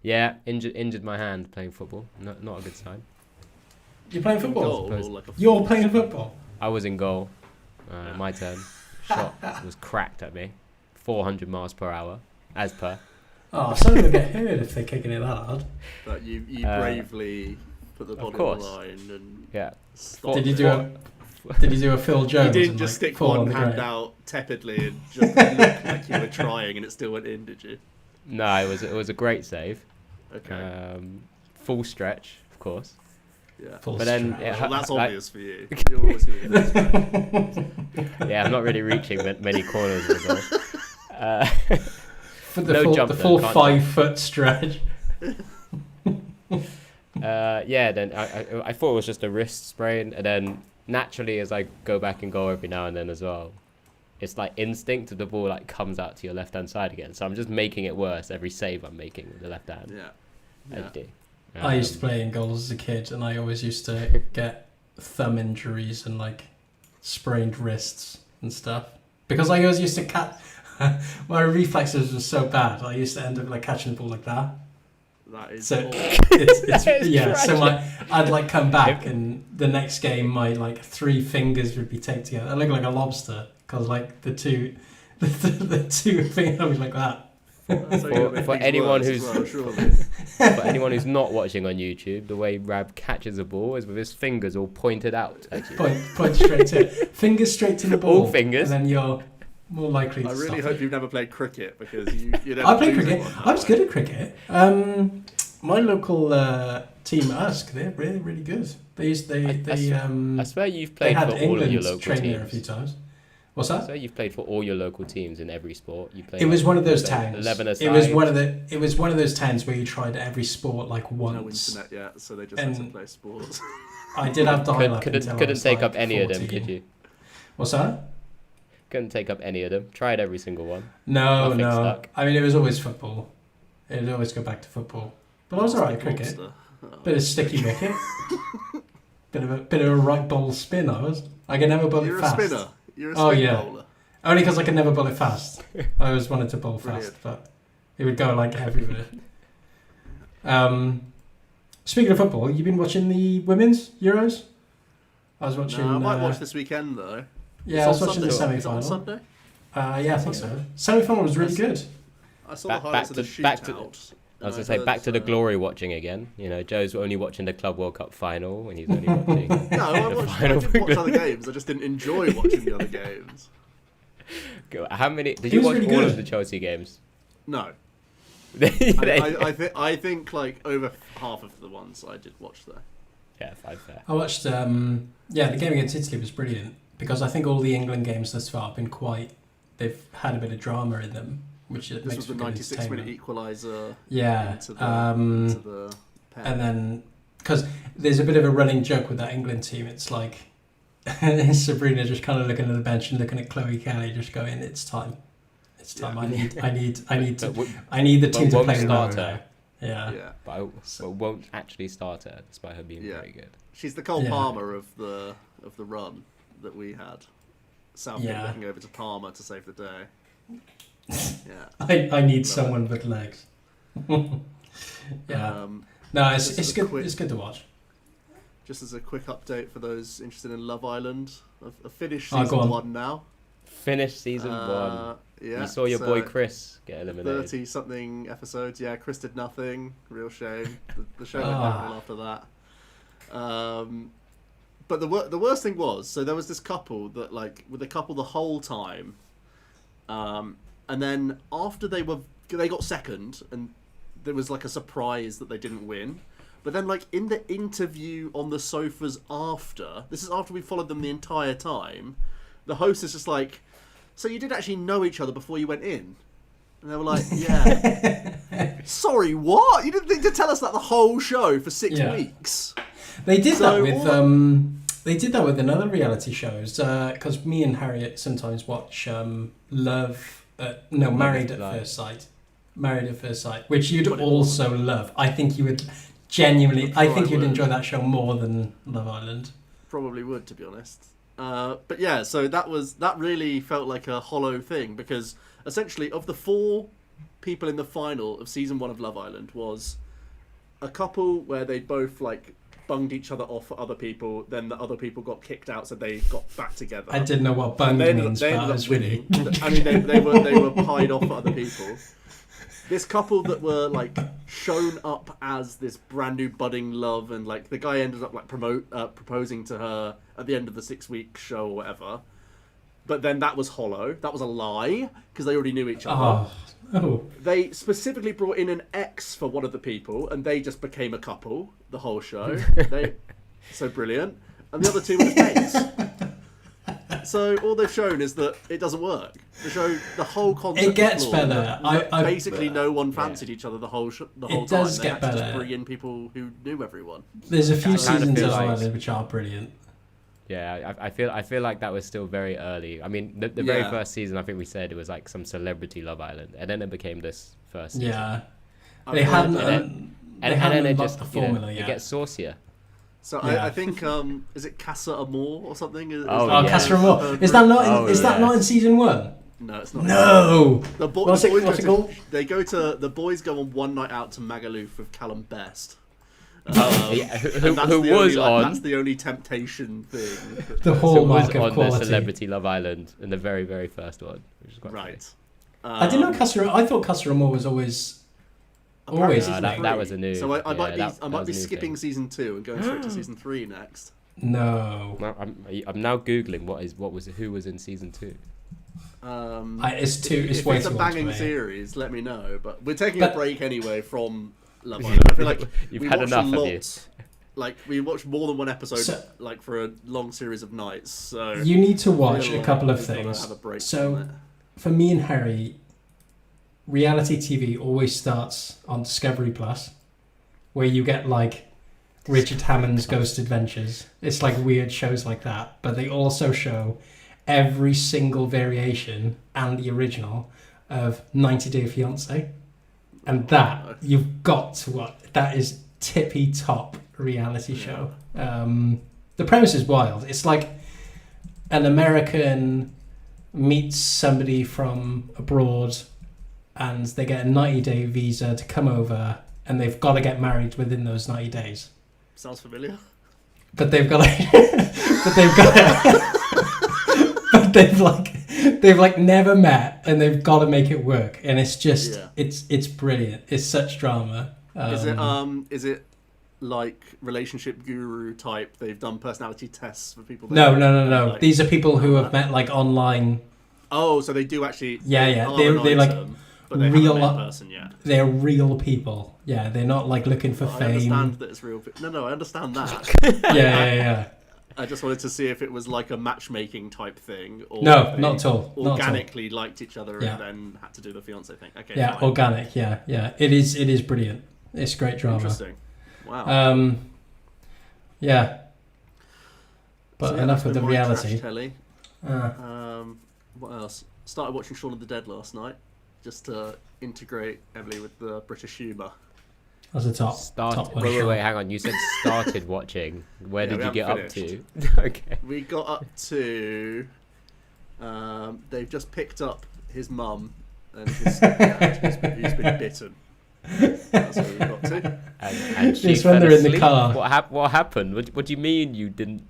Yeah, injured my hand playing football. Not a good sign. You're playing football? You're playing football? I was in goal. My turn. Shot was cracked at me. 400 miles per hour, as per. Oh, someone will get hurt if they're kicking it that hard. But you bravely put the body on the line and Did you do a Phil Jones? You didn't just stick one hand out tepidly and just look like you were trying and it still went in, did you? No, it was a great save. Okay. Full stretch, of course. Yeah. But then that's obvious for you. You're always going to get this. Yeah, I'm not really reaching many corners as well. For the full 5 foot stretch. Then I thought it was just a wrist sprain, and then naturally as I go back and go every now and then as well, it's like instinct that the ball like comes out to your left hand side again. So I'm just making it worse every save I'm making with the left hand. Yeah. I used to play in goals as a kid, and I always used to get thumb injuries and like sprained wrists and stuff because I always used to catch. My reflexes were so bad. I used to end up like catching the ball like that. That is so. It's so I'd like come back, and the next game my like 3 fingers would be taped together. I look like a lobster because like the two fingers would be like that. For anyone who's not watching on YouTube, the way Rab catches a ball is with his fingers all pointed out. Point straight to it. Fingers straight to the ball. All fingers. And then you're more likely to I really hope you've never played cricket because you I played cricket. I was good at cricket. My local team Usk, they're really, really good. I swear you've played for all of your local teams. There a few times. What's that? So you've played for all your local teams in every sport. You played. It was one of those towns. 11 aside. It was one of those towns where you tried every sport like once. No internet yet, so they just had to play sports. I did have dial-up. Couldn't take up any 14. Of them, could you? What's that? Couldn't take up any of them. Tried every single one. No. Stuck. I mean, it was always football. It'd always go back to football. But I was alright at cricket. Bit of sticky wicket. bit of a right ball spin. I could never bowl it fast. You're a spinner. You're a spin bowler. Only because I could never bowl it fast. I always wanted to bowl fast, but it would go like everywhere. Speaking of football, you've been watching the women's Euros? I was watching. No, I might watch this weekend though. Yeah, I was watching the semi-final. On Sunday? Yeah, I think so. Semi-final was really good. I saw the highlights of the shootout. I was going to say, back to the glory watching again. You know, Joe's only watching the Club World Cup final when he's only watching I didn't watch other games. I just didn't enjoy watching the other games. How many? Did you watch really all of the Chelsea games? No. I think like over half of the ones I did watch there. Yeah, fair. I watched, the game against Italy was brilliant because I think all the England games thus far have been they've had a bit of drama in them. Which this makes was the 96-minute equaliser. Yeah, into the pen. And then because there's a bit of a running joke with that England team, it's like Sabrina just kind of looking at the bench and looking at Chloe Kelly, just going, "It's time, Yeah. I need the team to play start her. Yeah. But won't actually start her despite her being very good. She's the Cole Palmer of the run that we had. Southgate looking over to Palmer to save the day. Yeah, I need someone with legs. No, it's good. It's good to watch. Just as a quick update for those interested in Love Island, I've finished season 1 now. Finished season 1. Yeah. You saw your boy Chris get eliminated. 30-something episodes. Yeah, Chris did nothing. Real shame. The show went downhill after that. But the worst thing was, so there was this couple that with a couple the whole time. And then after they got second, and there was like a surprise that they didn't win. But then in the interview on the sofas this is after we followed them the entire time, the host is just like, so you did actually know each other before you went in? And they were like, yeah. Sorry, what? You didn't think to tell us that the whole show for 6 weeks? They did that with they did that with another reality shows because me and Harriet sometimes watch Married at First Sight, which you'd also love. I think you would genuinely. I think you'd enjoy that show more than Love Island. Probably would, to be honest. But yeah, so that really felt like a hollow thing because essentially of the 4 people in the final of season 1 of Love Island was a couple where they both like bunged each other off for other people, then the other people got kicked out, so they got back together. I didn't know what bunged means, but I was winning. I mean, they were pied off for other people. This couple that were like shown up as this brand new budding love, and like the guy ended up like proposing to her at the end of the 6-week show or whatever. But then that was hollow. That was a lie because they already knew each other. Oh. They specifically brought in an ex for one of the people, and they just became a couple the whole show. So brilliant. And the other two were just mates. So all they've shown is that it doesn't work. The whole concept. It gets better. Basically, no one fancied each other the whole time. It does they get had to better. just bring in people who knew everyone. There's a few kind of seasons feel of like- Island which are brilliant. Yeah, I feel like that was still very early. I mean, the very Yeah. first season, I think we said it was like some celebrity Love Island, and then it became this first season. Yeah. I've They heard hadn't. that. And then it unlocked just the you know, formula it yet. gets saucier. So Yeah. I think is it Casa Amor or something? Oh, Oh, yeah. Casa Amor. Is that not? Oh, Is that yeah. not in season 1? No, it's not. No. What's it called? The boys go on one night out to Magaluf with Callum Best. Yeah, who And that's who the was only, on? That's the only temptation thing. The Who was hallmark of on the quality. Celebrity Love Island in the very, very first one, which is quite Right. I didn't know Casa. I thought Casa Amor was always. Apparently Always, season isn't it? That three. was a new- So I yeah, might be that was a new skipping thing. season 2 and going straight to season 3 next. No. Well, I'm now googling who was in season 2. It's too. It's If way it's a too long to banging me. series, let me know. But we're taking But- a break anyway from Love Island. I feel like You've we had watched enough, a have lot. you? Like we watched more than one episode, So- like for a long series of nights. So You need to watch feel a couple of we've gotta things. have a break So- from it. For me and Harry, reality TV always starts on Discovery Plus, where you get like Richard Hammond's Ghost Adventures. It's like weird shows like that, but they also show every single variation and the original of 90 Day Fiancé. And that, you've got to watch. That is tippy top reality show. The premise is wild. It's like an American meets somebody from abroad and they get a 90-day visa to come over and they've got to get married within those 90 days. Sounds familiar. But they've got but they've like never met and they've got to make it work, and it's just Yeah. it's brilliant. It's such drama. Is it like relationship guru type? They've done personality tests for people. No. Like, These are people who have met like online. oh, so they do actually. Yeah. They are They're an like item, but they real haven't met a person yet. They're real people. Yeah, they're not like looking for I fame. understand that it's real. No, I understand that. Yeah. I just wanted to see if it was like a matchmaking type thing, or No, if they not at all. Not at all. Organically liked each other Yeah. and then had to do the fiance thing. Okay. Yeah, fine. organic. Yeah. It is brilliant. It's great drama. Interesting. Wow. Yeah. But So, yeah, enough that's of the been my reality. trash telly. What else? Started watching Shaun of the Dead last night, just to integrate Emily with the British humour. That's a top one. Wait, hang on. You said started watching. Where Yeah, did we you get up haven't to? Okay. We got up to. They've just picked up his mum and his stepdad, who's been bitten. That's where we got to. And she It's when fell they're in the asleep? car. What happened? What do you mean you didn't?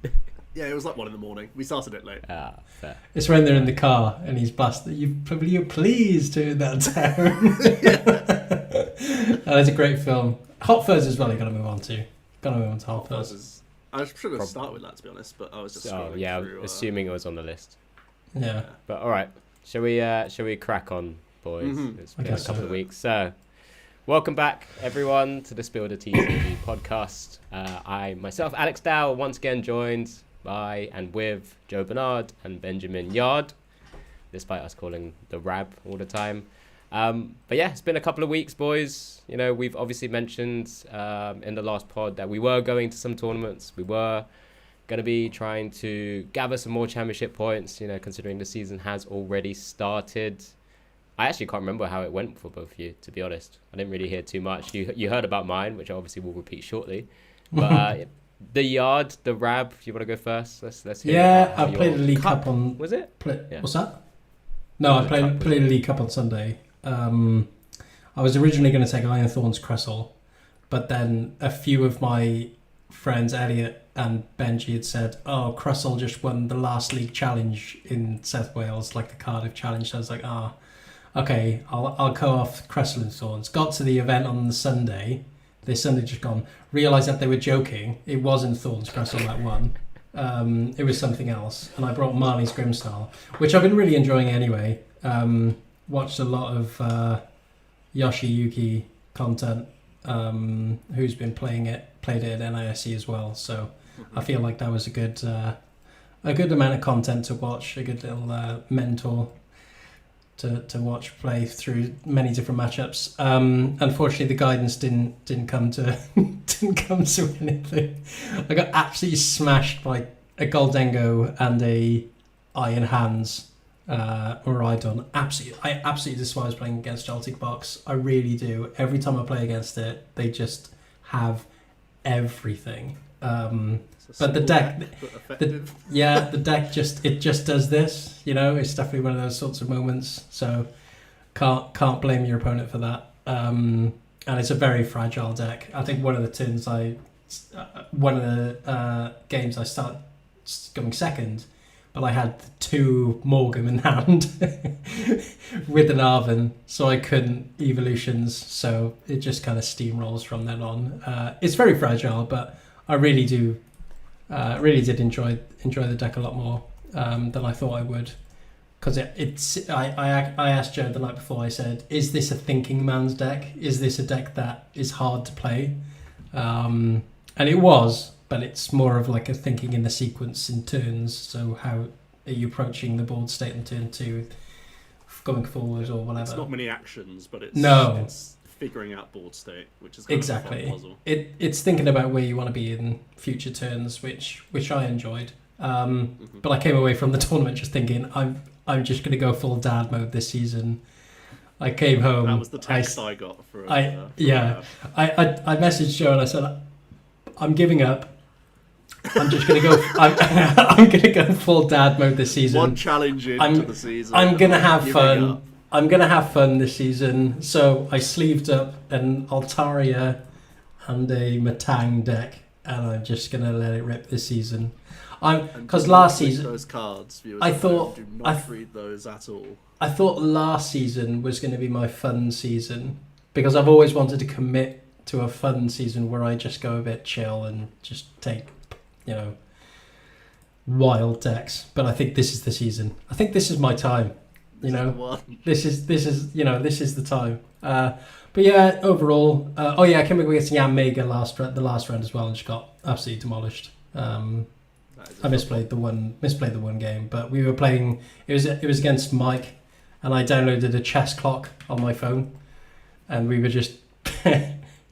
Yeah, it was like 1 a.m. We started it late. Ah, fair. It's when they're in the car and he's blasted. You're please turn that down. It's a great film. Hot Fuzz as well. You got to move on to. Hot Fuzz. I should have started with that, to be honest, but I was just scrolling yeah, through. assuming it was on the list. Yeah. But all right, shall we crack on, boys? Mhm. It's been I a guess couple so. of weeks. So, welcome back, everyone, to the SpilltheTeaCG podcast. I myself, Alex Dow, once again joined by and with Joe Bernard and Benjamin Yard, despite us calling the Rab all the time. But yeah, it's been a couple of weeks, boys. You know, we've obviously mentioned in the last pod that we were going to some tournaments. We were going to be trying to gather some more championship points, you know, considering the season has already started. I actually can't remember how it went for both of you, to be honest. I didn't really hear too much. You heard about mine, which I obviously will repeat shortly. But the Yard, the Rab, you want to go first? Let's hear about how I played your the League Cup on... Was it? Yeah. What's that? No, I played the League Cup on Sunday. I was originally going to take Ironthorn's Cressel, but then a few of my friends, Elliot and Benji, had said, "Oh, Cressel just won the last league challenge in South Wales, like the Cardiff Challenge." So I was like, okay, I'll go off Cressel and Thorns. Got to the event on the Sunday. This Sunday just gone. Realised that they were joking. It wasn't Thorns Cressel that won. It was something else. And I brought Marley's Grimstyle, which I've been really enjoying anyway. Watched a lot of Yoshiyuki content, who's been played it at NISE as well. So I feel like that was a good amount of content to watch, a good little mentor to watch play through many different matchups. Unfortunately, the guidance didn't come to anything. I got absolutely smashed by a Goldengo and a Iron Hands Miraidon. I absolutely despise playing against Joltik Box. I really do. Every time I play against it, they just have everything. But the deck, the deck just does this. You know, it's definitely one of those sorts of moments. So can't blame your opponent for that. And it's a very fragile deck. I think one of the games I started going second, but I had 2 Morgum in hand with an Arven, so I couldn't evolutions. So it just kind of steamrolls from then on. It's very fragile, but I really did enjoy the deck a lot more than I thought I would, because I asked Joe the night before. I said, "Is this a thinking man's deck? Is this a deck that is hard to play?" And it was, but it's more of like a thinking in the sequence in turns. So how are you approaching the board state in turn 2, going forward or whatever? It's not many actions, but it's figuring out board state, which is kind of a fun puzzle. It's thinking about where you want to be in future turns, which I enjoyed. But I came away from the tournament just thinking, I'm just going to go full dad mode this season. I came home. That was the text I got for. I messaged Joe and I said, I'm giving up. I'm just gonna go. I'm gonna go full dad mode this season. One challenge into the season. I'm gonna have fun. I'm gonna have fun this season. So I sleeved up an Altaria and a Matang deck, and I'm just gonna let it rip this season. Because last season those cards. I thought do not read those at all. I thought last season was going to be my fun season, because I've always wanted to commit to a fun season where I just go a bit chill and just take, wild decks. But I think this is the season. I think this is my time. This is the time. But yeah, overall, I came against Yam Mega the last round as well and just got absolutely demolished. I misplayed the one game, but we were playing. It was against Mike, and I downloaded a chess clock on my phone, and we were just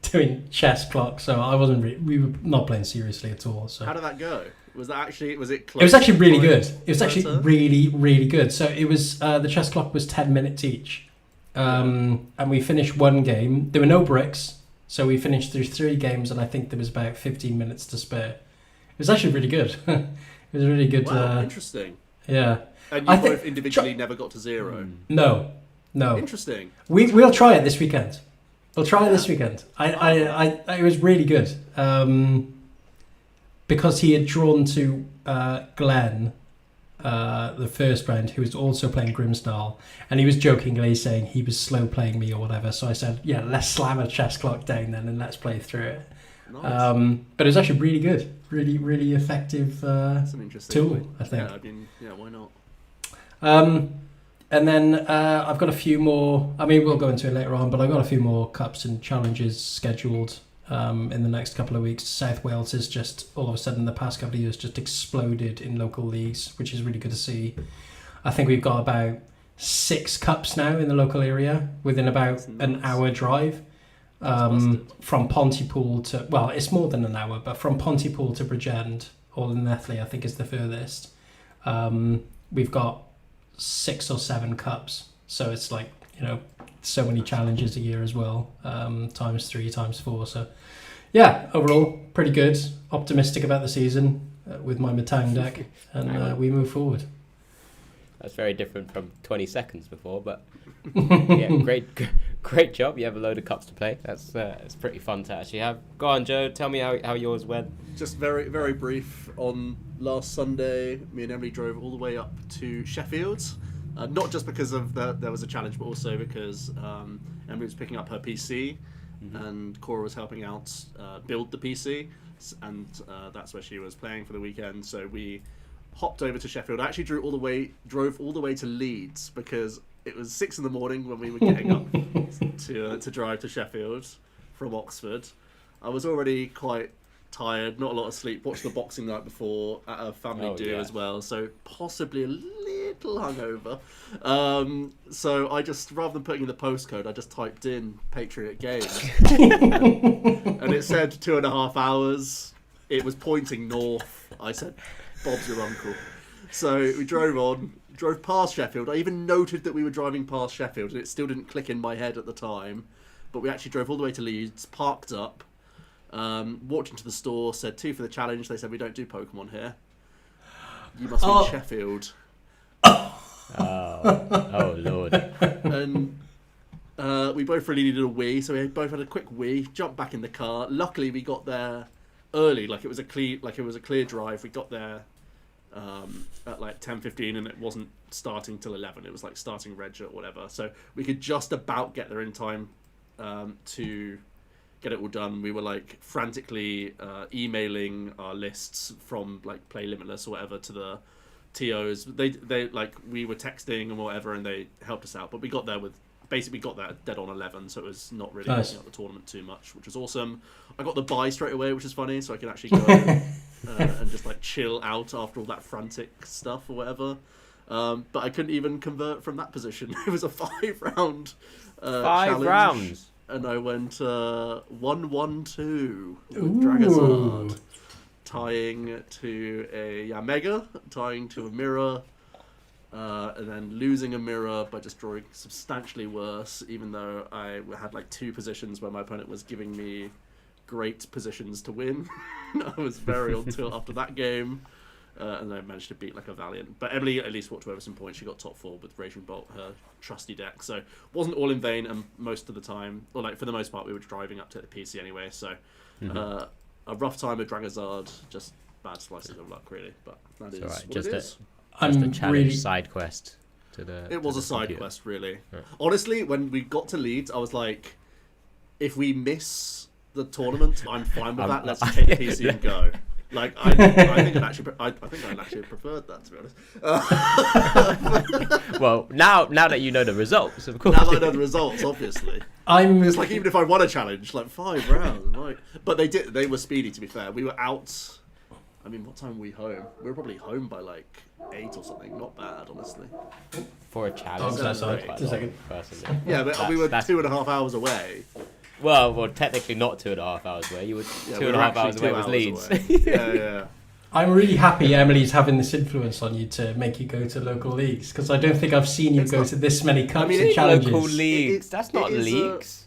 doing chess clock. So we were not playing seriously at all. So how did that go? Was it close? It was actually really good. It was actually really, really good. So it was the chess clock was 10 minutes each, and we finished one game. There were no bricks, so we finished through 3 games, and I think there was about 15 minutes to spare. It was actually really good. It was really good. Wow, interesting. Yeah. And you both individually never got to 0? No. Interesting. We'll try it this weekend. We'll try it this weekend. It was really good. Because he had drawn to Glenn the first round, who was also playing Grimstyle, and he was jokingly saying he was slow playing me or whatever. So I said, yeah, let's slam a chess clock down then and let's play through it. Nice. But it was actually really good, really, really effective That's an interesting tool, I think. Yeah, why not? And then I've got a few more. I mean, we'll go into it later on, but I've got a few more cups and challenges scheduled in the next couple of weeks. South Wales has just all of a sudden, the past couple of years, just exploded in local leagues, which is really good to see. I think we've got about 6 cups now in the local area within about an hour drive. From Pontypool to, well, it's more than an hour, but from Pontypool to Bridgend, or Nethley, I think is the furthest. We've got 6 or 7 cups, so it's like, so many challenges a year as well, times 3, times 4. So yeah, overall pretty good. Optimistic about the season with my Matang deck, and we move forward. That's very different from 20 seconds before, but yeah, great job. You have a load of cups to play. That's it's pretty fun to actually have. Go on, Joe. Tell me how yours went. Just very, very brief. On last Sunday, me and Emily drove all the way up to Sheffield. Not just because of there was a challenge, but also because Emily was picking up her PC, and Cora was helping out build the PC, and that's where she was playing for the weekend. So we hopped over to Sheffield. I actually drove all the way to Leeds because it was 6 a.m. when we were getting up to drive to Sheffield from Oxford. I was already quite tired, not a lot of sleep. Watched the boxing night before at a family do as well, so possibly a little hungover. So I just, rather than putting in the postcode, I just typed in Patriot Games, and it said 2.5 hours. It was pointing north. I said, "Bob's your uncle." So we drove past Sheffield. I even noted that we were driving past Sheffield, and it still didn't click in my head at the time. But we actually drove all the way to Leeds, parked up, walked into the store, said 2 for the challenge. They said, "We don't do Pokemon here. You must be in Sheffield." Oh Lord. And we both really needed a wee, so we both had a quick wee, jumped back in the car. Luckily we got there early, like it was a clear drive. We got there at like 10:15, and it wasn't starting till 11. It was like starting reg or whatever, so we could just about get there in time to get it all done. We were like frantically emailing our lists from like Play Limitless or whatever to the TOs. They like, we were texting and whatever, and they helped us out. But we got there dead on 11, so it was not really messing up the tournament too much, which was awesome. I got the buy straight away, which is funny, so I could actually go and just like chill out after all that frantic stuff or whatever. But I couldn't even convert from that position. It was a 5-round challenge, rounds, and I went 1-1-2 with Dragazard, tying to a Yamega, tying to a mirror, and then losing a mirror by just drawing substantially worse, even though I had like 2 positions where my opponent was giving me great positions to win. I was very on tilt after that game, and I managed to beat like a Valiant. But Emily at least walked over some points. She got top 4 with Raging Bolt, her trusty deck, so wasn't all in vain. And most of the time, or like for the most part, we were driving up to the PC anyway, so a rough time with Dragazard, just bad slices of luck really, but that is what it is. Just a challenge side quest to the. It was a side quest, really. Right. Honestly, when we got to Leeds, I was like, if we miss the tournament, I'm fine with that. Let's take the PC and go. Like, I think I'd actually preferred that, to be honest. Well, now that you know the results, of course. Now that I know the results, obviously. It's like, even if I won a challenge, like 5 rounds, like. But they were speedy, to be fair. We were out. I mean, what time were we home? We were probably home by like 8 or something. Not bad, honestly. For a challenge, that's quite long, personally. Yeah, but we were 2.5 hours away. Well, technically not 2.5 hours away. You were 2.5 hours away with Leeds. Yeah. I'm really happy Emily's having this influence on you to make you go to local leagues, because I don't think I've seen you go to this many cups and challenges. Local leagues. That's not leagues.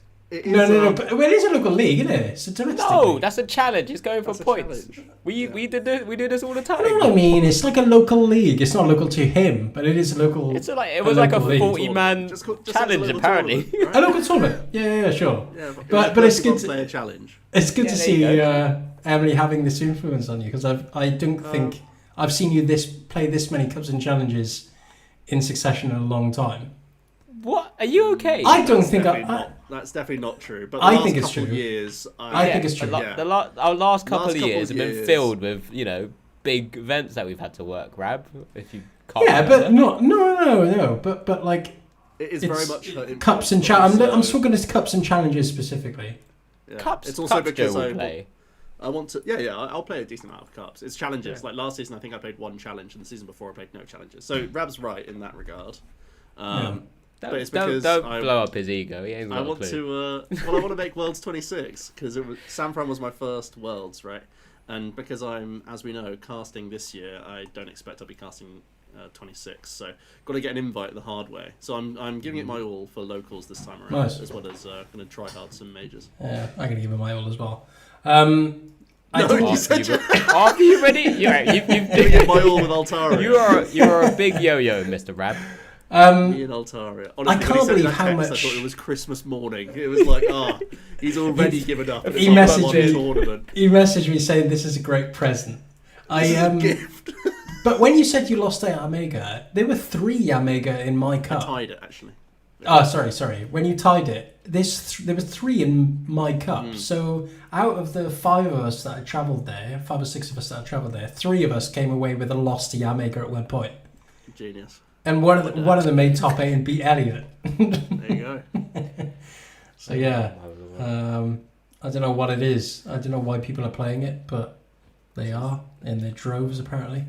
No. But it is a local league, isn't it? It's a domestic league. That's a challenge. It's going for points. We do this all the time. You know what I mean? It's like a local league. It's not local to him, but it is a local. It was like a 40-man challenge, apparently. A local tournament. Yeah, sure. Yeah, but it's good to play a challenge. It's good to see Emily having this influence on you, because I don't think I've seen you play this many cups and challenges in succession in a long time. What? Are you okay? I don't think that's definitely not true. But I think it's true. Years, I think it's true. Our last couple of years have been filled with big events that we've had to work. Rab, if you can't. Yeah, but no. But like it is very much cups and challenges. I'm talking to cups and challenges specifically. Yeah. Cups. It's also because I want to. Yeah. I'll play a decent amount of cups. It's challenges. Yeah. Like last season, I think I played 1 challenge, and the season before I played no challenges. So Rab's right in that regard. But it's because don't blow up his ego. He ain't got I want to. I want to make Worlds 26 because San Fran was my first Worlds, right? And because I'm, as we know, casting this year, I don't expect I'll be casting 26. So got to get an invite the hard way. So I'm giving it my all for locals this time around, as well as going to try hard some majors. Yeah, I'm going to give it my all as well. I didn't. After you've already, Doing my all with Altaria. you are a big yo-yo, Mr. Rab. Me and Altaria. Honestly, I can't believe how text, much. I thought it was Christmas morning. It was like, he's already given up. He messaged me. Tournament. He messaged me saying this is a great present. Gift. But when you said you lost a Omega, there were 3 Omega in my cup. I tied it actually. Oh, sorry. When you tied it, there were 3 in my cup. So out of the 5 of us that had travelled there, 5 or 6 of us that had travelled there, 3 of us came away with a lost Omega at one point. Genius. And one of them made top 8 and beat Elliot. There you go. So yeah, I don't know what it is. I don't know why people are playing it, but they are in their droves apparently.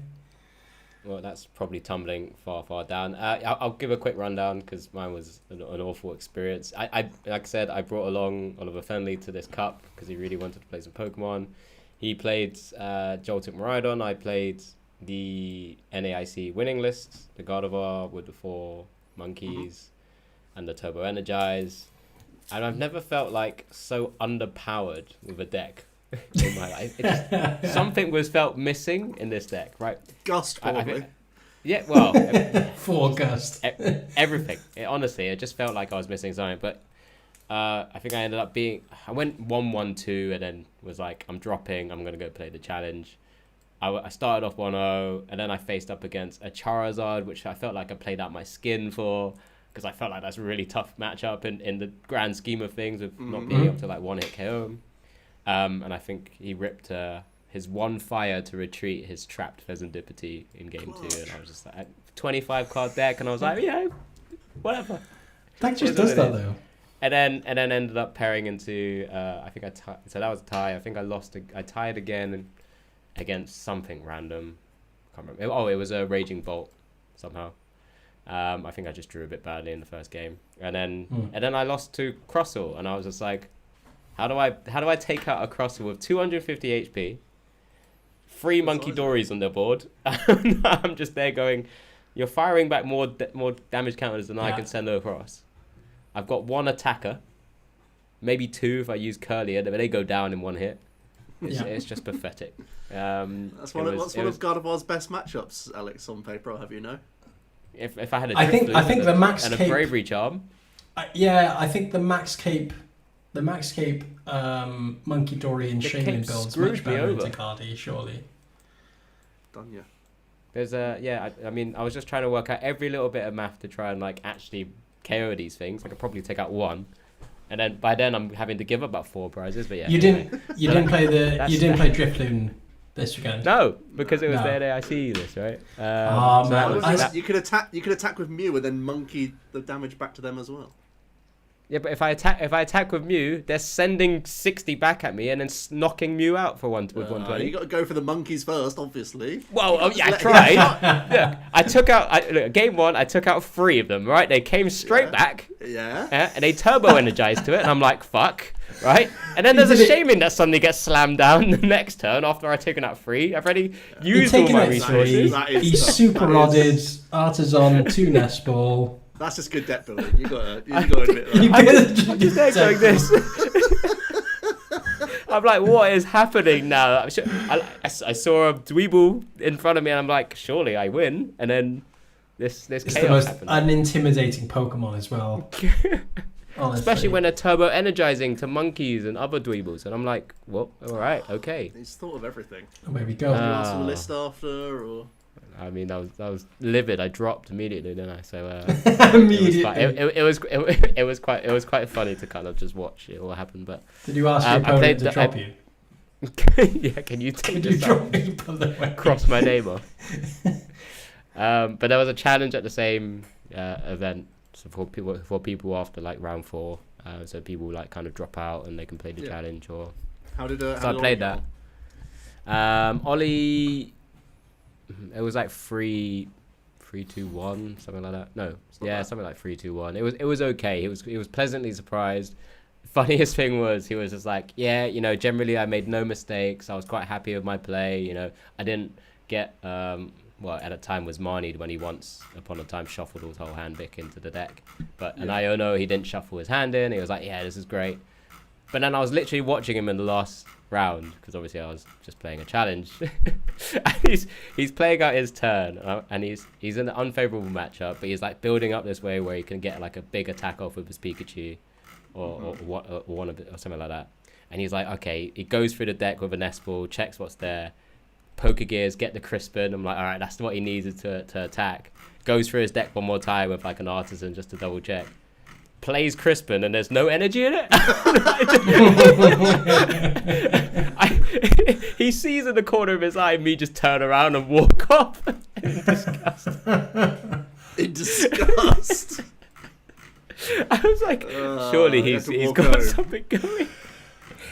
Well, that's probably tumbling far down. I'll give a quick rundown because mine was an awful experience. I like I said, I brought along Oliver Fenley to this cup because he really wanted to play some Pokemon. He played Joltik Miraidon. I played the NAIC winning list, the Gardevoir with the 4 monkeys and the Turbo Energize. And I've never felt like so underpowered with a deck in my life. Something was felt missing in this deck, right? Gust, probably. Yeah, well, 4 Gust. Everything. Honestly, it just felt like I was missing something. But I think I ended up I went 1-1-2 and then was like, I'm dropping. I'm gonna go play the challenge. I started off 1-0 and then I faced up against a Charizard, which I felt like I played out my skin for. Because I felt like that's a really tough matchup in the grand scheme of things with not being able to like one hit KO. And I think he ripped his 1 fire to retreat his trapped Pheasantipity in game 2. And I was just like, 25 card deck. And I was like, yeah, whatever. That just does that though. And then ended up pairing into, I think so that was a tie. I think I tied again against something random. I can't remember. Oh, it was a Raging Bolt somehow. I think I just drew a bit badly in the first game, and then I lost to Crossel, and I was just like, how do I take out a Crossel with 250 HP, 3 Monkey Dories on their board? I'm just there going, you're firing back more damage counters than I can send across. I've got 1 attacker, maybe 2 if I use Curly, and they go down in 1 hit. It's just pathetic. That's one of Gardevoir's best matchups, Alex, on paper. I'll have you know. If I had a I think the max and cape, a bravery charm. I think the max cape Monkey Dory and Shaman builds much better into Cardi, surely. Done ya. There's I mean, I was just trying to work out every little bit of math to try and like actually KO these things. I could probably take out 1, and then by then I'm having to give up about 4 prizes. But yeah, you didn't play Drifloon this weekend. No, because it was the NAIC list, right? Man, you could attack with Mew and then monkey the damage back to them as well. Yeah, but if I attack with Mew, they're sending 60 back at me and then knocking Mew out for 120. You got to go for the monkeys first, obviously. Well, I tried. Look, I took out game 1. I took out 3 of them. Right, they came straight back. Yeah. And they turbo energized to it, and I'm like, fuck. Right, and then there's a Shaman that suddenly gets slammed down the next turn after I've taken out 3. I've already used all my resources. He's super rodded, Artisan, 2 Nest Ball. That's just good deck building. You got to admit that. I'm just there going this. I'm like, what is happening now? I saw a Dweeble in front of me, and I'm like, surely I win. And then this chaos the most happened. Unintimidating Pokemon as well. Honestly. Especially when they're turbo energizing to monkeys and other Dweebles, and I'm like, well, all right, okay. He's thought of everything. There we go. You asked for a list after, or. I mean, I was livid. I dropped immediately, didn't I? So immediately. It was quite funny to kind of just watch it all happen. But did you ask your opponent to drop you? Yeah, can you drop me, by the way? Cross my name off. But there was a challenge at the same event for people after like round 4. So people like kind of drop out and they can play the challenge. Or how did I played that. Ollie. It was like 3-2-1, something like that. No, something like 3-2-1. It was okay. He was pleasantly surprised. Funniest thing was he was just like, generally I made no mistakes. I was quite happy with my play. I didn't get at the time was Marnied when he once upon a time shuffled his whole hand back into the deck. But an Iono, he didn't shuffle his hand in. He was like, yeah, this is great. But then I was literally watching him in the last round because obviously I was just playing a challenge. And he's playing out his turn, and he's in an unfavorable matchup, but he's like building up this way where he can get like a big attack off with his Pikachu, or one of it, or something like that. And he's like, okay, he goes through the deck with a nest ball, checks what's there, poker gears, get the Crispin. I'm like, all right, that's what he needed to attack. Goes through his deck one more time with like an Artisan just to double check. Plays Crispin and there's no energy in it. He sees in the corner of his eye me just turn around and walk off in disgust. In disgust. I was like, surely he's got something going.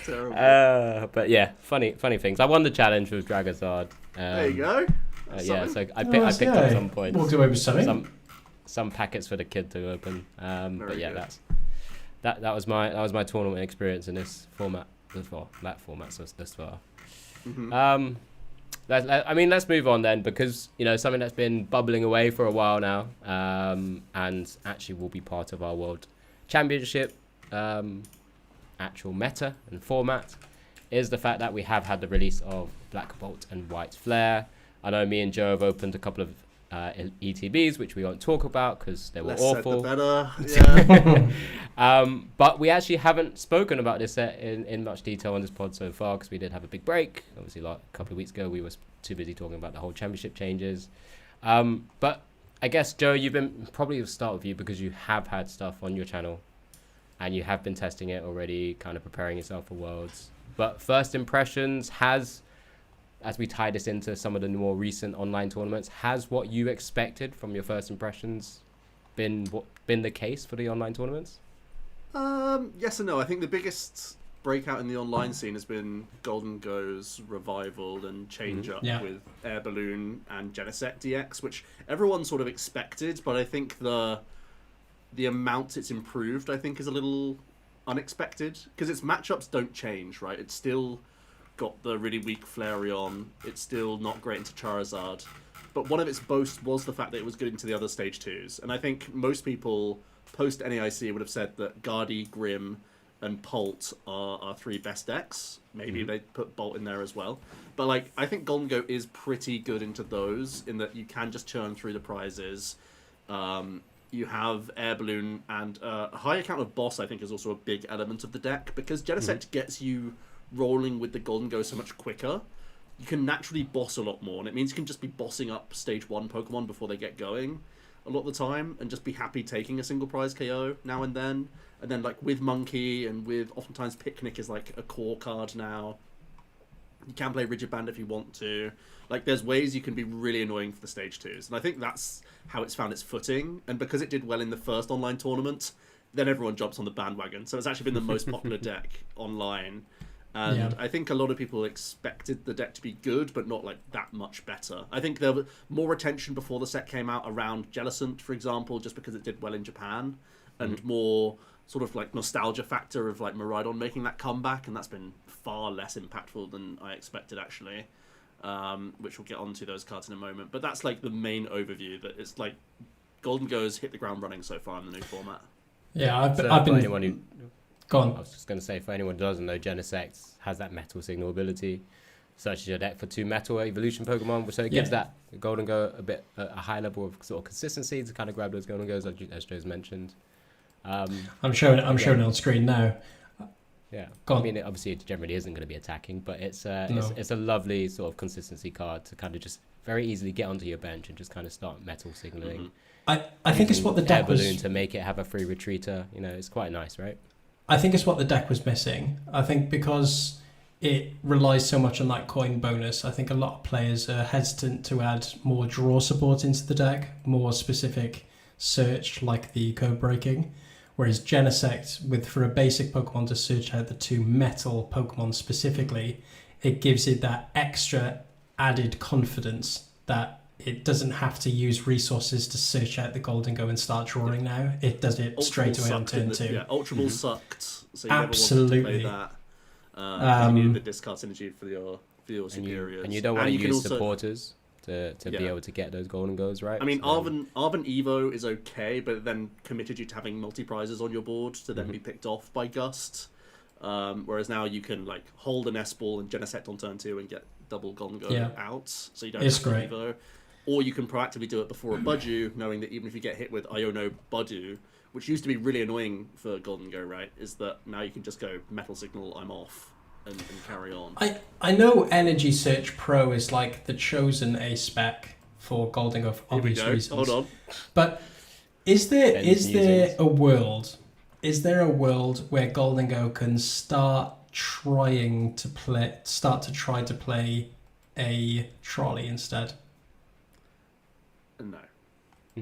Terrible. But yeah, funny things. I won the challenge with Dragazard. There you go. Yeah, so I picked up some points. Walked away with something. Some packets for the kid to open. But yeah, good. that was my tournament experience in this format as well. That format thus far. Mm-hmm. Let's move on then, because something that's been bubbling away for a while now, and actually will be part of our World Championship actual meta and format, is the fact that we have had the release of Black Bolt and White Flare. I know me and Joe have opened a couple of ETBs, which we won't talk about because they were awful. Said the better. Yeah. But we actually haven't spoken about this set in much detail on this pod so far because we did have a big break. Obviously, like a couple of weeks ago, we were too busy talking about the whole championship changes. But I guess, Joe, we'll start with you because you have had stuff on your channel and you have been testing it already, kind of preparing yourself for Worlds. But first impressions, as we tie this into some of the more recent online tournaments, has what you expected from your first impressions been the case for the online tournaments? Yes and no. I think the biggest breakout in the online scene has been Golden Go's revival and change up with Air Balloon and Genesect DX, which everyone sort of expected, but I think the amount it's improved, I think, is a little unexpected because its matchups don't change, right? It's still got the really weak Flareon. It's still not great into Charizard. But one of its boasts was the fact that it was good into the other Stage 2s. And I think most people, post-NAIC, would have said that Guardy, Grim, and Polt are our three best decks. Maybe they put Bolt in there as well. But I think Golden Go is pretty good into those, in that you can just churn through the prizes. You have Air Balloon, and a high account of Boss, I think, is also a big element of the deck, because Genesect gets you rolling with the Golden Go so much quicker. You can naturally boss a lot more, and it means you can just be bossing up Stage 1 Pokemon before they get going a lot of the time, and just be happy taking a single prize KO now and then. And then with Monkey and with oftentimes Picnic is like a core card now. You can play Rigid Band if you want to. There's ways you can be really annoying for the Stage 2s. And I think that's how it's found its footing. And because it did well in the first online tournament, then everyone jumps on the bandwagon. So it's actually been the most popular deck online. And I think a lot of people expected the deck to be good, but not that much better. I think there was more attention before the set came out around Jellicent, for example, just because it did well in Japan. And more sort of nostalgia factor of Miraidon making that comeback, and that's been far less impactful than I expected, actually. Which we'll get onto those cards in a moment. But that's the main overview, that it's Golden Go's hit the ground running so far in the new format. Yeah, I've been... Anyone who... Go on. I was just going to say, for anyone who doesn't know, Genesect has that Metal Signal ability. Searches your deck for 2 Metal Evolution Pokemon, so it gives that Golden Go a high level of sort of consistency to kind of grab those Golden Goes, as Joe's mentioned. I'm showing it on screen now. Yeah, Go on. I mean, obviously it generally isn't going to be attacking, but it's a lovely sort of consistency card to kind of just very easily get onto your bench and just kind of start Metal Signaling. I think it's what the deck was... Balloon to make it have a free retreater. It's quite nice, right? I think it's what the deck was missing. I think because it relies so much on that coin bonus, I think a lot of players are hesitant to add more draw support into the deck, more specific search like the code breaking. Whereas Genesect, for a basic Pokemon to search out the 2 metal Pokemon specifically, it gives it that extra added confidence that it doesn't have to use resources to search out the Golden Go and start drawing now. It does it straight away on turn 2. Yeah, Ultra Ball sucked, so you absolutely never wanted to play that. You needed the discard synergy for your superiors. And you don't want to use supporters to be able to get those Golden Goes, right? I mean, Arven Evo is okay, but it then committed you to having multi-prizes on your board to then be picked off by Gust. Whereas now you can like hold an S-ball and Genesect on turn 2 and get double Golden Go out, so you don't It's have to great. Evo. Or you can proactively do it before a Budu, knowing that even if you get hit with Iono Budu, which used to be really annoying for Golden Go, right, is that now you can just go Metal Signal, I'm off, and carry on. I know Energy Search Pro is like the chosen A spec for Golden Go for obvious reasons. Hold on. But is there a world where Golden Go can start to try to play a trolley instead? No.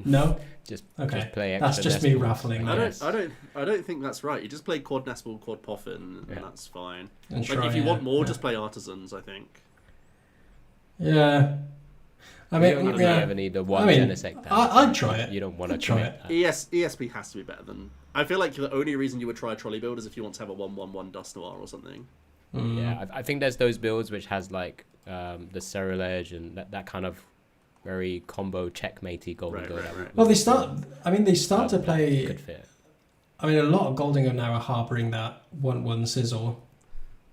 No? Just Okay. play extra. That's just me Nestballs, raffling. I I guess. don't think that's right. You just play quad Nestball, quad Poffin, and that's fine. And Like, try, if you want more, yeah. just play Artisans, I think. Yeah. I You mean, don't really ever need the one Genesect. I'd try it. You don't want to I'd try commit it. that. ESP has to be better than... I feel like the only reason you would try a trolley build is if you want to have a 1/1/1 Dust Noir or something. Yeah, I think there's those builds which has like the Serial Edge and that kind of very combo checkmatey Golden Go. Right. Well, they start to play. Good fit. I mean, a lot of Golden Go now are harboring that 1/1 sizzle.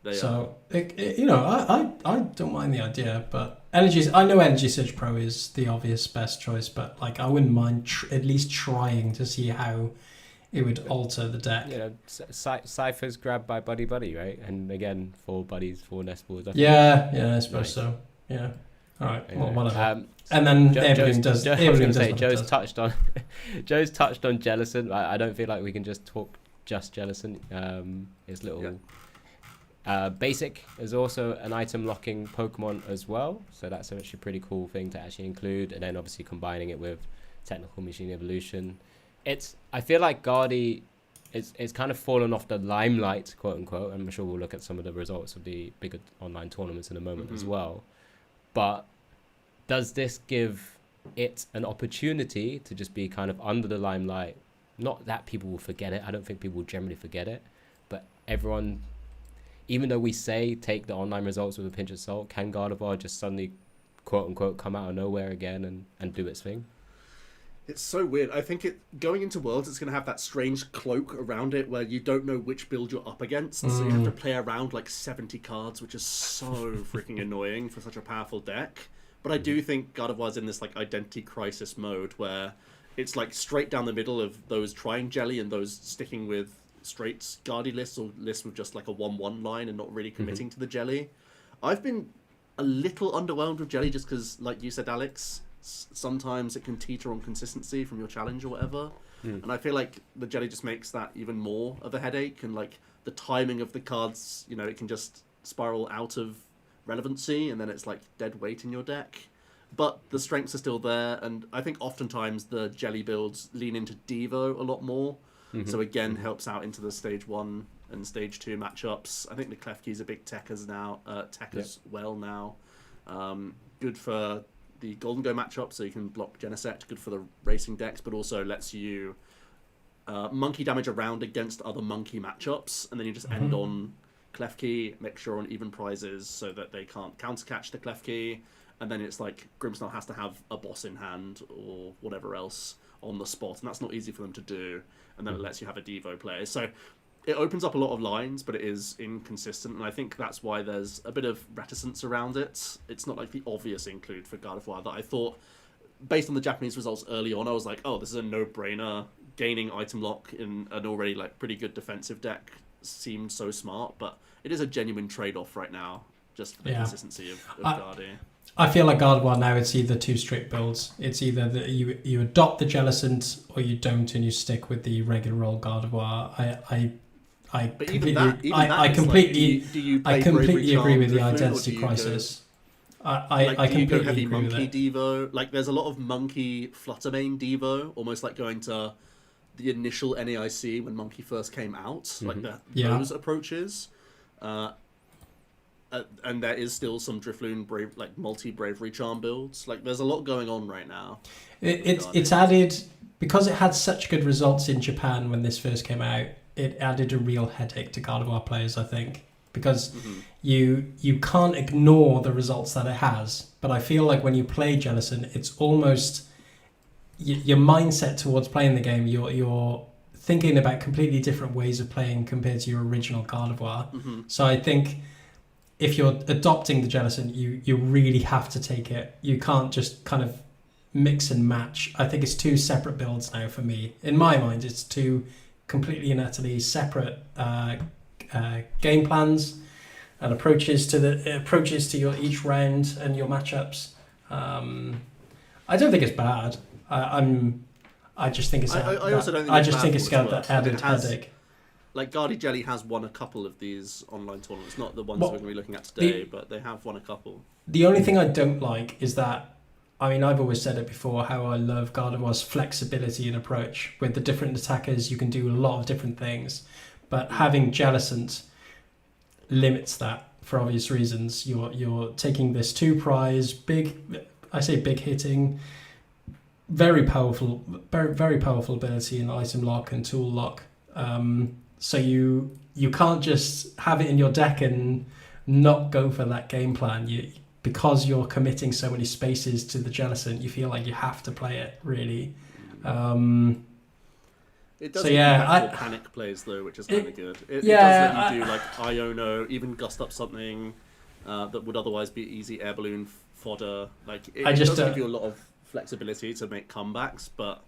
They are. So I don't mind the idea, but I know Energy Search Pro is the obvious best choice, but like I wouldn't mind at least trying to see how it would alter the deck. You know, Cypher's grabbed by Buddy, right? And again, 4 buddies, 4 Nestballs. Yeah, I suppose so. Yeah. All right. Well, whatever. And then everyone does. Joe's touched on Jellison. I don't feel like we can just talk just Jellison. His little basic is also an item locking Pokemon as well, so that's actually a pretty cool thing to actually include. And then obviously combining it with Technical Machine Evolution, I feel like Guardy it's kind of fallen off the limelight, quote unquote. I'm sure we'll look at some of the results of the bigger online tournaments in a moment as well. But does this give it an opportunity to just be kind of under the limelight? Not that people will forget it. I don't think people will generally forget it. But everyone, even though we say take the online results with a pinch of salt, can Gardevoir just suddenly, quote unquote, come out of nowhere again and do its thing? It's so weird. I think going into Worlds, it's going to have that strange cloak around it where you don't know which build you're up against. So you have to play around like 70 cards, which is so freaking annoying for such a powerful deck. But I do think Gardevoir's in this like identity crisis mode where it's like straight down the middle of those trying Jelly and those sticking with straight Guardy lists or lists with just like a 1/1 line and not really committing to the Jelly. I've been a little underwhelmed with Jelly just because, like you said, Alex, sometimes it can teeter on consistency from your challenge or whatever. And I feel like the Jelly just makes that even more of a headache, and like the timing of the cards, you know, it can just spiral out of relevancy and then it's like dead weight in your deck. But the strengths are still there, and I think oftentimes the Jelly builds lean into Devo a lot more. So again, helps out into the stage 1 and stage 2 matchups. I think the Klefki's a big tech as well now. Good for the Golden Go matchup, so you can block Genesect. Good for the racing decks, but also lets you monkey damage around against other monkey matchups, and then you just end on Klefki, make sure on even prizes so that they can't countercatch the Klefki, and then it's like Grimmsnarl has to have a boss in hand or whatever else on the spot, and that's not easy for them to do, and then it lets you have a Devo play. So it opens up a lot of lines, but it is inconsistent, and I think that's why there's a bit of reticence around it. It's not like the obvious include for Gardevoir that I thought, based on the Japanese results early on, I was like, oh, this is a no-brainer. Gaining item lock in an already like pretty good defensive deck seemed so smart, but it is a genuine trade-off right now, just for the consistency of Guardy. I feel like Gardevoir now, it's either two strict builds. It's either that you adopt the Jellicent or you don't, and you stick with the regular old Gardevoir. I completely agree with the identity crisis. I completely heavy agree with monkey it. Devo. Like there's a lot of monkey Fluttermane Devo, almost like going to the initial NAIC when Monkey first came out, like those approaches. And there is still some Drifloon multi Bravery Charm builds. Like there's a lot going on right now. It's added, because it had such good results in Japan when this first came out. It added a real headache to Gardevoir players, I think, because you can't ignore the results that it has. But I feel like when you play Jellicent, it's almost your mindset towards playing the game. You're thinking about completely different ways of playing compared to your original Gardevoir. Mm-hmm. So I think if you're adopting the Jellicent, you really have to take it. You can't just kind of mix and match. I think it's two separate builds now for me. In my mind, it's two completely and utterly separate game plans and approaches to your each round and your matchups. I don't think it's bad. I just think it's. I also don't think I it's just bad think for it's what got it's worth. that added It has- headache. Like Guardy Jelly has won a couple of these online tournaments, not the ones Well, we're going to be looking at today, but they have won a couple. The only thing I don't like is that, I mean, I've always said it before, how I love Gardevoir's flexibility and approach. With the different attackers, you can do a lot of different things, but having Jellicent limits that for obvious reasons. You're taking this 2 prize, big hitting, very powerful ability in item lock and tool lock. So you can't just have it in your deck and not go for that game plan. Because you're committing so many spaces to the Jellicent, you feel like you have to play it, really. It does So, give yeah, you panic plays though, which is kind of good. It does yeah, let you do like Iono, even gust up something that would otherwise be easy air balloon fodder. Like it does give you a lot of flexibility to make comebacks, but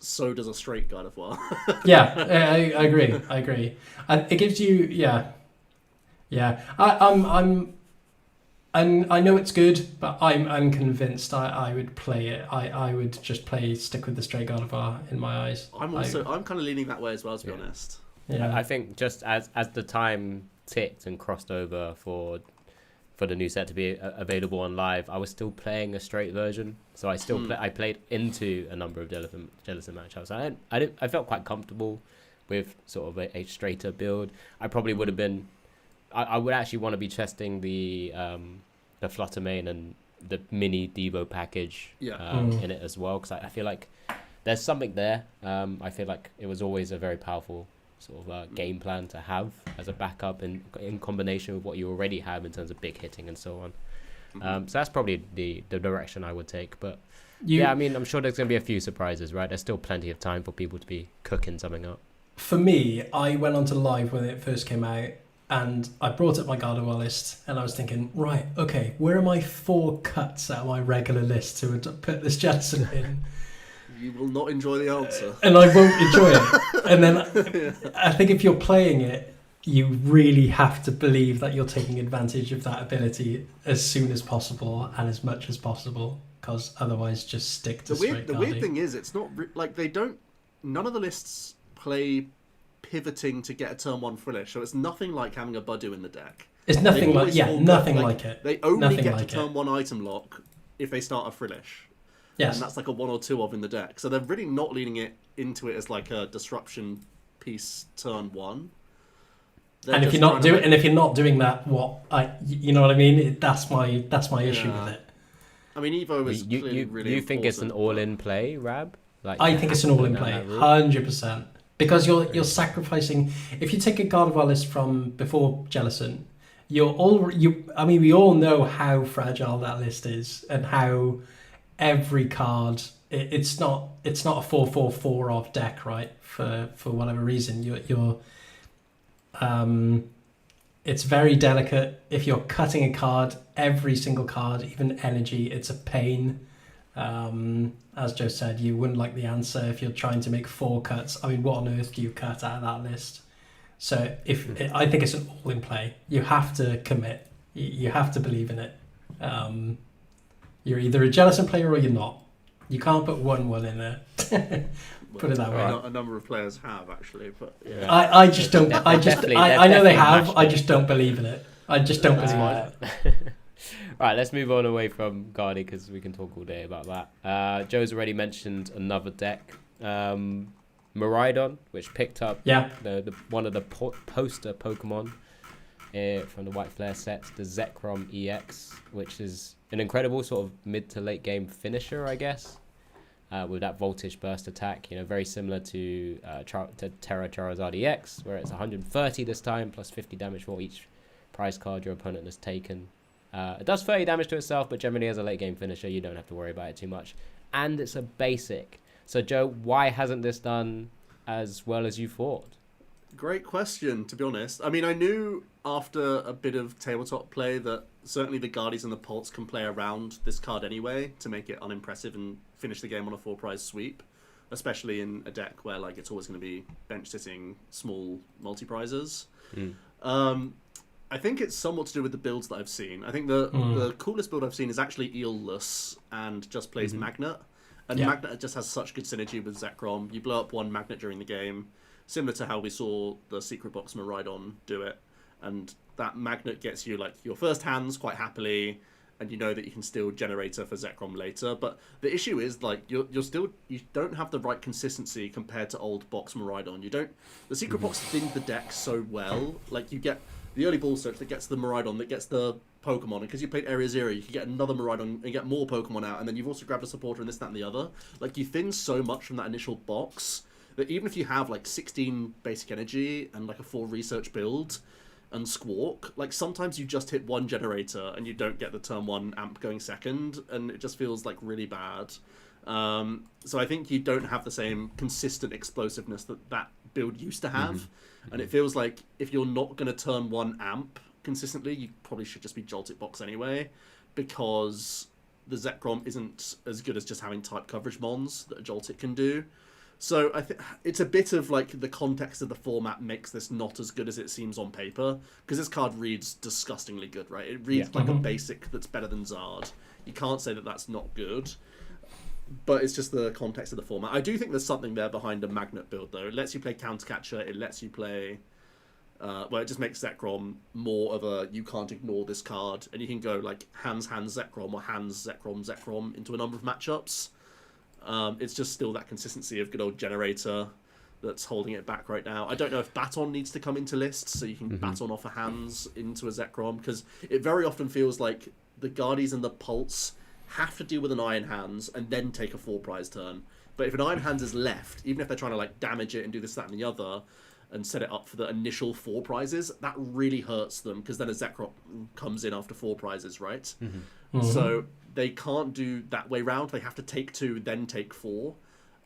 so does a straight Gardevoir. Yeah, I agree. And it gives you, yeah. I know it's good, but I'm unconvinced. I would play it. I would just stick with the straight Gardevoir in my eyes. I'm kind of leaning that way as well, to be honest. Yeah. I think just as the time ticked and crossed over for the new set to be available on live, I was still playing a straight version. So I still I played into a number of Jellicent matchups. I felt quite comfortable with sort of a straighter build. I probably would have been. I would actually want to be testing the Fluttermane and the mini Devo package in it as well, because I feel like there's something there. I feel like it was always a very powerful sort of game plan to have as a backup in combination with what you already have in terms of big hitting and so on. So that's probably the direction I would take. But I mean, I'm sure there's going to be a few surprises, right? There's still plenty of time for people to be cooking something up. For me, I went onto live when it first came out, and I brought up my Gardevoir list, and I was thinking, right, okay, where are my 4 cuts out of my regular list to put this Jellicent in? You will not enjoy the answer. And I won't enjoy it. And then I think if you're playing it, you really have to believe that you're taking advantage of that ability as soon as possible and as much as possible, because otherwise just stick to straight The weird thing is, it's not like none of the lists play pivoting to get a turn 1 Frillish, so it's nothing like having a Budu in the deck. It's nothing like it. They only Nothing get like to turn 1 item lock if they start a Frillish. Yes. And that's like a 1 or 2 of in the deck. So they're really not leaning it into it as like a disruption piece turn 1. And if you're not doing that, you know what I mean? That's my issue with it. I mean, Evo is clearly really you think it's an important, all-in play, Rab? Like, I think it's an all-in play, 100%. Because you're sacrificing. If you take a Gardevoir list from before Jellicent, we all know how fragile that list is, and how every card it's not a 4-4-4 off deck, right? For whatever reason, it's very delicate. If you're cutting a card, every single card, even energy, it's a pain. As Joe said, you wouldn't like the answer if you're trying to make 4 cuts. I mean, what on earth do you cut out of that list? So I think it's an all-in play. You have to commit. You have to believe in it. You're either a Jellicent player or you're not. You can't put 1-1 in there. Put it that way. A number of players have actually, but yeah. I just don't. I know they have. I it. just don't believe in it. I just don't believe in it. Right, let's move on away from Guardy because we can talk all day about that. Joe's already mentioned another deck, Miraidon, which picked up the one of the poster Pokemon from the White Flare set, the Zekrom EX, which is an incredible sort of mid to late game finisher, I guess, with that Voltage Burst attack. Very similar to Terra Charizard EX, where it's 130 this time, plus 50 damage for each prize card your opponent has taken. It does 30 damage to itself, but generally as a late game finisher, you don't have to worry about it too much. And it's a basic. So Joe, why hasn't this done as well as you thought? Great question, to be honest. I mean, I knew after a bit of tabletop play that certainly the Guardians and the Pulse can play around this card anyway to make it unimpressive and finish the game on a 4-prize sweep, especially in a deck where like it's always going to be bench sitting small multi-prizes. I think it's somewhat to do with the builds that I've seen. I think the coolest build I've seen is actually Eel-less and just plays Magnet. And Magnet just has such good synergy with Zekrom. You blow up one Magnet during the game, similar to how we saw the Secret Box Miraidon do it. And that Magnet gets you like your first hands quite happily, and you know that you can still Generator for Zekrom later. But the issue is like you don't have the right consistency compared to old Box Miraidon. The Secret Box thinned the deck so well. Like you get the early ball search that gets the Miraidon, that gets the Pokemon, and because you played Area Zero, you can get another Miraidon and get more Pokemon out, and then you've also grabbed a supporter and this, that, and the other. Like, you thin so much from that initial box that even if you have, like, 16 basic energy and, like, a 4 research build and Squawk, like, sometimes you just hit one generator and you don't get the turn 1 amp going second, and it just feels, like, really bad. So I think you don't have the same consistent explosiveness that build used to have. And it feels like if you're not going to turn 1 amp consistently, you probably should just be Jolted Box anyway, because the Zekrom isn't as good as just having type coverage mons that a Joltit can do. So I think it's a bit of like the context of the format makes this not as good as it seems on paper, because this card reads disgustingly good, right? It reads like a basic that's better than Zard. You can't say that that's not good. But it's just the context of the format. I do think there's something there behind a Magnet build, though. It lets you play Countercatcher. It lets you play... it just makes Zekrom more of a, you can't ignore this card. And you can go, like, hands Zekrom or hands Zekrom into a number of matchups. It's just still that consistency of good old Generator that's holding it back right now. I don't know if Baton needs to come into lists, so you can Baton off a hands into a Zekrom, because it very often feels like the Guardies and the Pulse have to deal with an Iron Hands and then take a 4-prize turn. But if an Iron Hands is left, even if they're trying to like damage it and do this, that, and the other, and set it up for the initial 4 prizes, that really hurts them, because then a Zekrom comes in after 4 prizes, right? So they can't do that way round. They have to take 2, then take 4.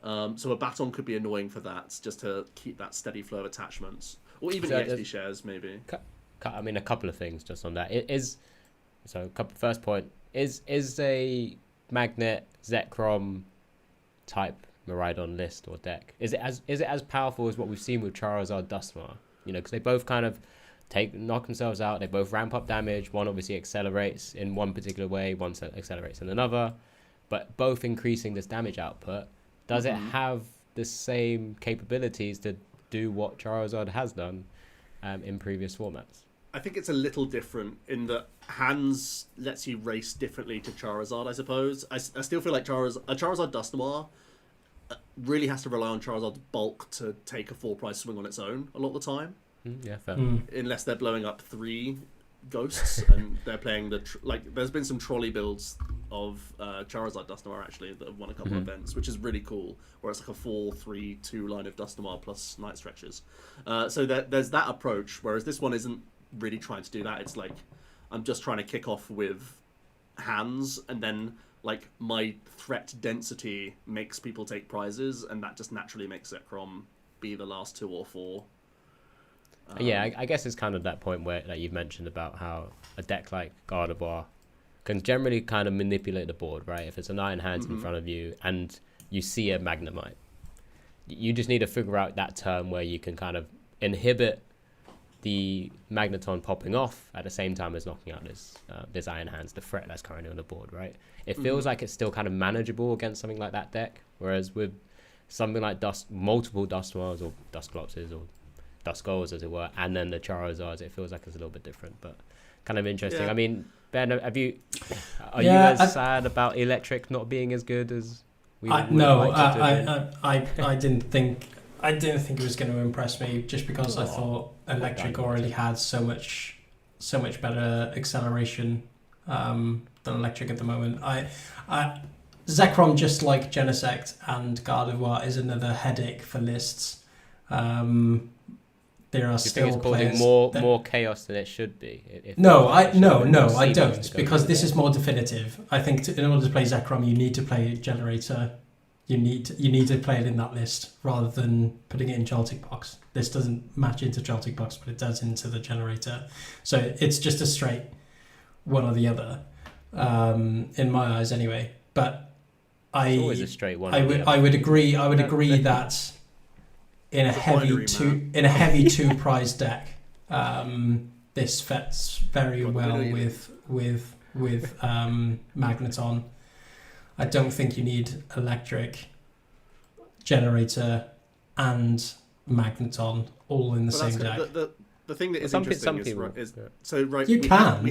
So a Baton could be annoying for that, just to keep that steady flow of attachments. Or even EXP shares, maybe. I mean, a couple of things just on that. First point, is a Magnet Zekrom type Miraidon list or deck, is it as powerful as what we've seen with Charizard Dusknoir? You know, because they both kind of knock themselves out. They both ramp up damage. One obviously accelerates in one particular way, one accelerates in another, but both increasing this damage output. Does it have the same capabilities to do what Charizard has done in previous formats? I think it's a little different in that hands lets you race differently to Charizard, I suppose. I still feel like Charizard Dusknoir really has to rely on Charizard's bulk to take a 4-prize swing on its own a lot of the time. Yeah, fair. Unless they're blowing up 3 ghosts and they're playing there's been some trolley builds of Charizard Dusknoir actually that have won a couple of events, which is really cool, where it's like a 4-3-2 line of Dusknoir plus Night Stretches. So there's that approach, whereas this one isn't really trying to do that. It's like, I'm just trying to kick off with hands, and then like my threat density makes people take prizes, and that just naturally makes Zekrom be the last 2 or 4. I guess it's kind of that point where like you've mentioned about how a deck like Gardevoir can generally kind of manipulate the board, right? If it's an Iron Hands in front of you and you see a Magnemite, you just need to figure out that turn where you can kind of inhibit the Magneton popping off at the same time as knocking out this Iron Hands, the threat that's currently on the board, right? It feels like it's still kind of manageable against something like that deck, whereas with something like multiple Dusknoirs or Dusclopses or Duskulls, as it were, and then the Charizards, it feels like it's a little bit different, but kind of interesting. Yeah. I mean, Ben, are you as sad about Electric not being as good as we would no, like it to be? I didn't think it was going to impress me, just because I thought Electric already had so much better acceleration than Electric at the moment. Zekrom, just like Genesect and Gardevoir, is another headache for lists. There are still it's players causing more chaos than it should be. I don't, because this is more definitive. I think in order to play Zekrom, you need to play Generator You need to play it in that list rather than putting it in Joltik box. This doesn't match into Joltik box, but it does into the generator. So it's just a straight one or the other, in my eyes anyway. But It's always a straight one. I would agree that in a heavy two prize deck, this fits very well with Magneton. I don't think you need electric, generator, and Magneton all in the same deck. The thing that is interesting is so right. We've had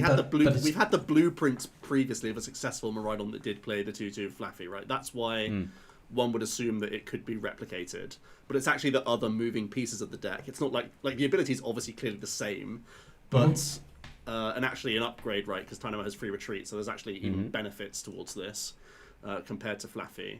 the blueprints previously of a successful Miraidon that did play the 2/2 Flaffy, right? That's why one would assume that it could be replicated, but it's actually the other moving pieces of the deck. It's not like the ability is obviously clearly the same, but and actually an upgrade, right? Because Dynamo has free retreat, so there's actually even benefits towards this compared to Flaffy.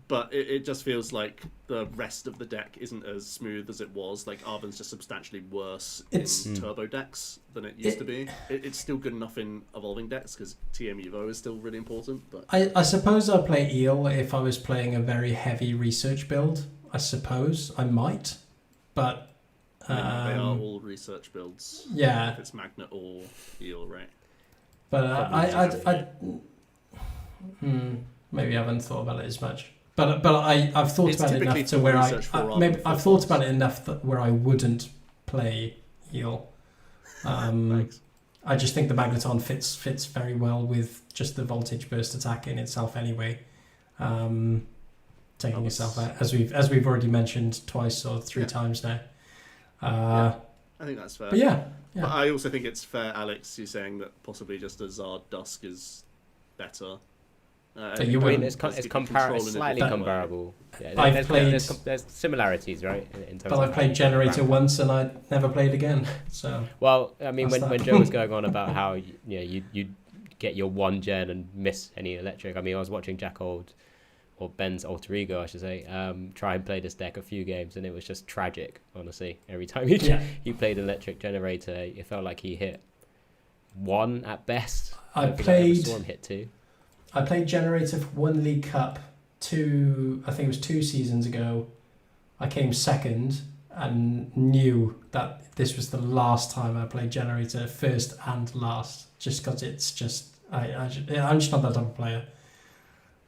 But it just feels like the rest of the deck isn't as smooth as it was. Like Arven's just substantially worse in turbo decks than it used to be. It's still good enough in evolving decks because TM Evo is still really important. But I suppose I'd play Eel if I was playing a very heavy research build. I suppose I might, but they are all research builds. Yeah, if it's Magnet or Eel, right? But maybe I haven't thought about it as much. But I've thought about it enough to where I've thought about it enough that where I wouldn't play Eel. Thanks. I just think the Magneton fits very well with just the voltage burst attack in itself anyway. Taking yourself out as we've already mentioned twice or three times now. I think that's fair. But yeah. But I also think it's fair, Alex, you saying that possibly just a Zard Dusk is better. It's slightly comparable. Yeah, there's similarities, right? In terms but I've played Generator once and I never played again. So well, I mean, when Joe was going on about how you get your one gen and miss any electric. I mean, I was watching Jack Old or Ben's alter ego, I should say, try and play this deck a few games, and it was just tragic. Honestly, every time he played electric generator, it felt like he hit one at best. I saw him hit two. I played Generator for one League Cup I think it was 2 seasons ago. I came second and knew that this was the last time I played Generator, first and last, just because it's just I'm just not that type of player.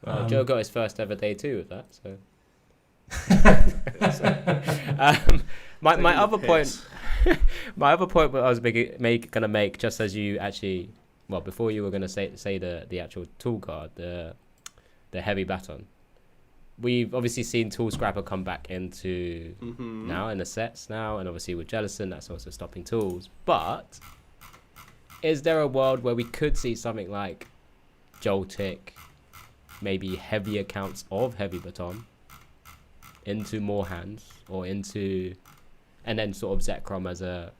Well, Joe got his first ever day 2 with that, so. My other point I was gonna make, just as you actually. Well, before you were going to say the actual tool card, the heavy baton. We've obviously seen Tool Scrapper come back into now in the sets now, and obviously with Jellison, that's also stopping tools. But is there a world where we could see something like Joltik, maybe heavier counts of heavy baton into more hands, or into, and then sort of Zekrom as a,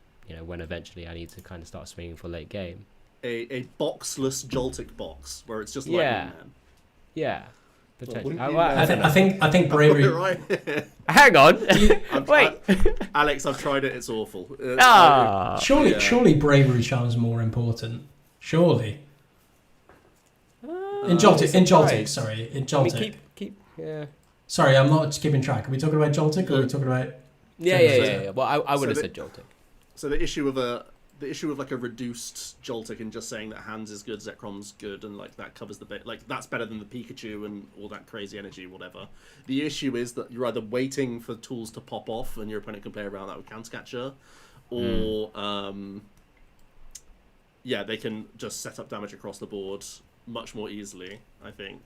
when eventually I need to kind of start swinging for late game. A boxless Joltik box where it's just Lightning Man. Yeah. Potentially. I think bravery. Right. Hang on. Wait. Alex, I've tried it. It's awful. Surely bravery charm's more important. Surely. In Joltik. Sorry, I'm not keeping track. Are we talking about Joltik or are we talking about? Yeah. Well, I would have said Joltik. So the issue of like a reduced Joltik and just saying that hands is good, Zekrom's good, and like that covers the bit, like that's better than the Pikachu and all that crazy energy, whatever. The issue is that you're either waiting for tools to pop off and your opponent can play around that with Countercatcher, or they can just set up damage across the board much more easily. I think.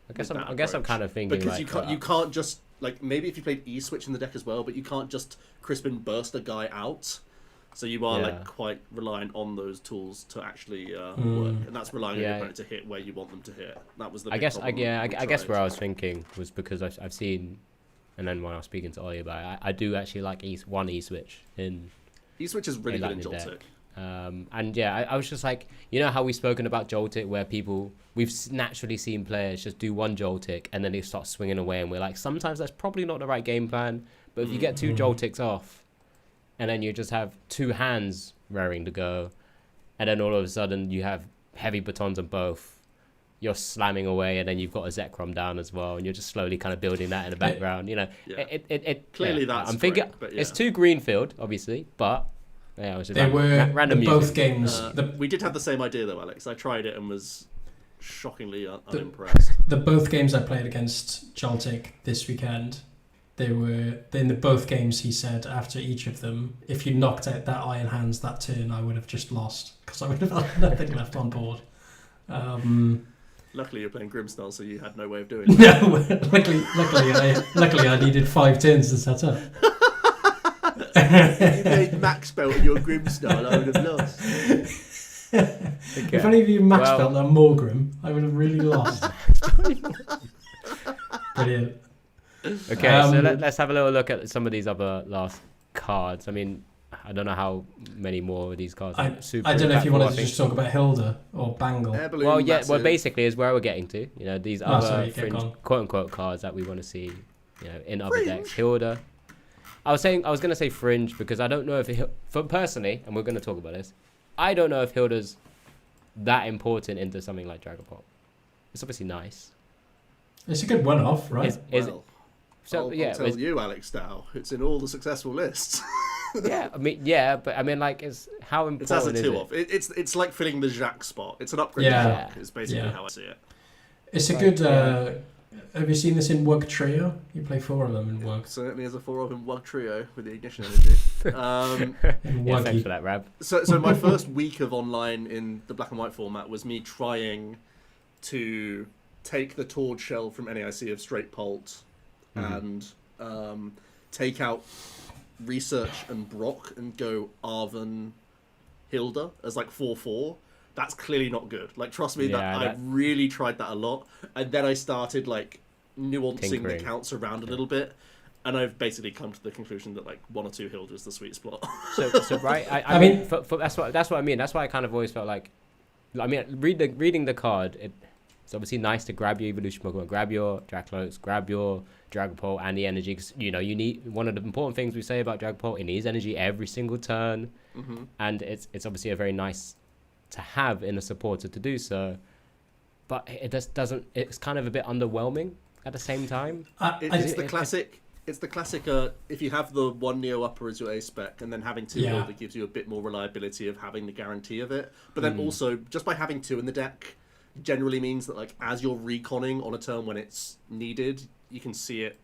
I guess I'm kind of thinking because you can't just, like, maybe if you played E-Switch in the deck as well, but you can't just Crispin burst a guy out. So you are like quite reliant on those tools to actually work, and that's relying on your opponent to hit where you want them to hit. That was the big problem. I guess where I was thinking was because I've seen, and then when I was speaking to Ollie about it, I do actually like E-Switch in. E-Switch is really good in Joltik. And I was just like, how we've spoken about Joltik, where we've naturally seen players just do one Joltik and then they start swinging away, and we're like, sometimes that's probably not the right game plan, but if you get 2 Joltiks off, and then you just have 2 hands raring to go, and then all of a sudden you have heavy batons on both, you're slamming away, and then you've got a Zekrom down as well, and you're just slowly kind of building that in the background. You know, Yeah. it Clearly yeah, that's I'm thinking great, but yeah. it's too greenfield, obviously, but yeah, it was just They were random both music. games. We did have the same idea though, Alex. I tried it and was shockingly unimpressed. The both games I played against Jaltic this weekend, they were in the both games. He said after each of them, if you knocked out that Iron Hands that turn, I would have just lost because I would have had nothing left on board. Luckily, you're playing Grimsnarl, so you had no way of doing it. No, luckily I needed 5 turns to set up. If you played Max Belt in your Grimsnarl, I would have lost. Okay. If any of you max belt that Morgrim, I would have really lost. Brilliant. Okay, so let's have a little look at some of these other last cards. I mean, I don't know how many more of these cards are super I don't know if you impactful, wanted to just talk about Hilda or Bangle. Air balloon, Well, yeah, massive. well, basically is where we're getting to. You know, these other sorry, fringe, go on. quote-unquote cards that we want to see, you know, in other Fringe? decks. Hilda. I was going to say fringe because I don't know if for personally, and we're going to talk about this, I don't know if Hilda's that important into something like Dragon Ball. It's obviously nice. It's a good one-off, right? Well, So I'll yeah, tell you, Alex Dow, it's in all the successful lists. yeah. I mean, yeah, but I mean, like, it's how It's as a important is 2-off. it? It's like filling the Jacques spot. It's an upgrade Yeah. to Jacques, is basically Yeah. how I see it. It's a Like, good. yeah. Have you seen this in Wug Trio? You play 4 of them in Wug. Certainly as a 4-of in Wug Trio with the ignition energy. In Yeah, thanks Wuggy. for that, Rab. So my first week of online in the black and white format was me trying to take the Tord shell from NAIC of Straight Pult and take out Research and Brock and go Arven Hilda as like 4/4. That's clearly not good. Like, trust me, Yeah, I really tried that a lot. And then I started like nuancing the Tinkering. counts around a little bit. And I've basically come to the conclusion that like 1 or 2 Hilda is the sweet spot. So right, I mean, that's what I mean. That's why I kind of always felt like, I mean, reading the card, it's obviously nice to grab your evolution Pokemon, grab your Dracloaks, grab your Dragapult and the energy, because you know you need, one of the important things we say about Dragapult, it needs energy every single turn, and it's obviously a very nice to have in a supporter to do so, but it just doesn't. It's kind of a bit underwhelming at the same time. It's the classic. It's the classic. If you have the 1 Neo Upper as your A spec, and then having 2 Yeah. Hilda gives you a bit more reliability of having the guarantee of it. But then also, just by having 2 in the deck, generally means that like as you're reconning on a turn when it's needed, you can see it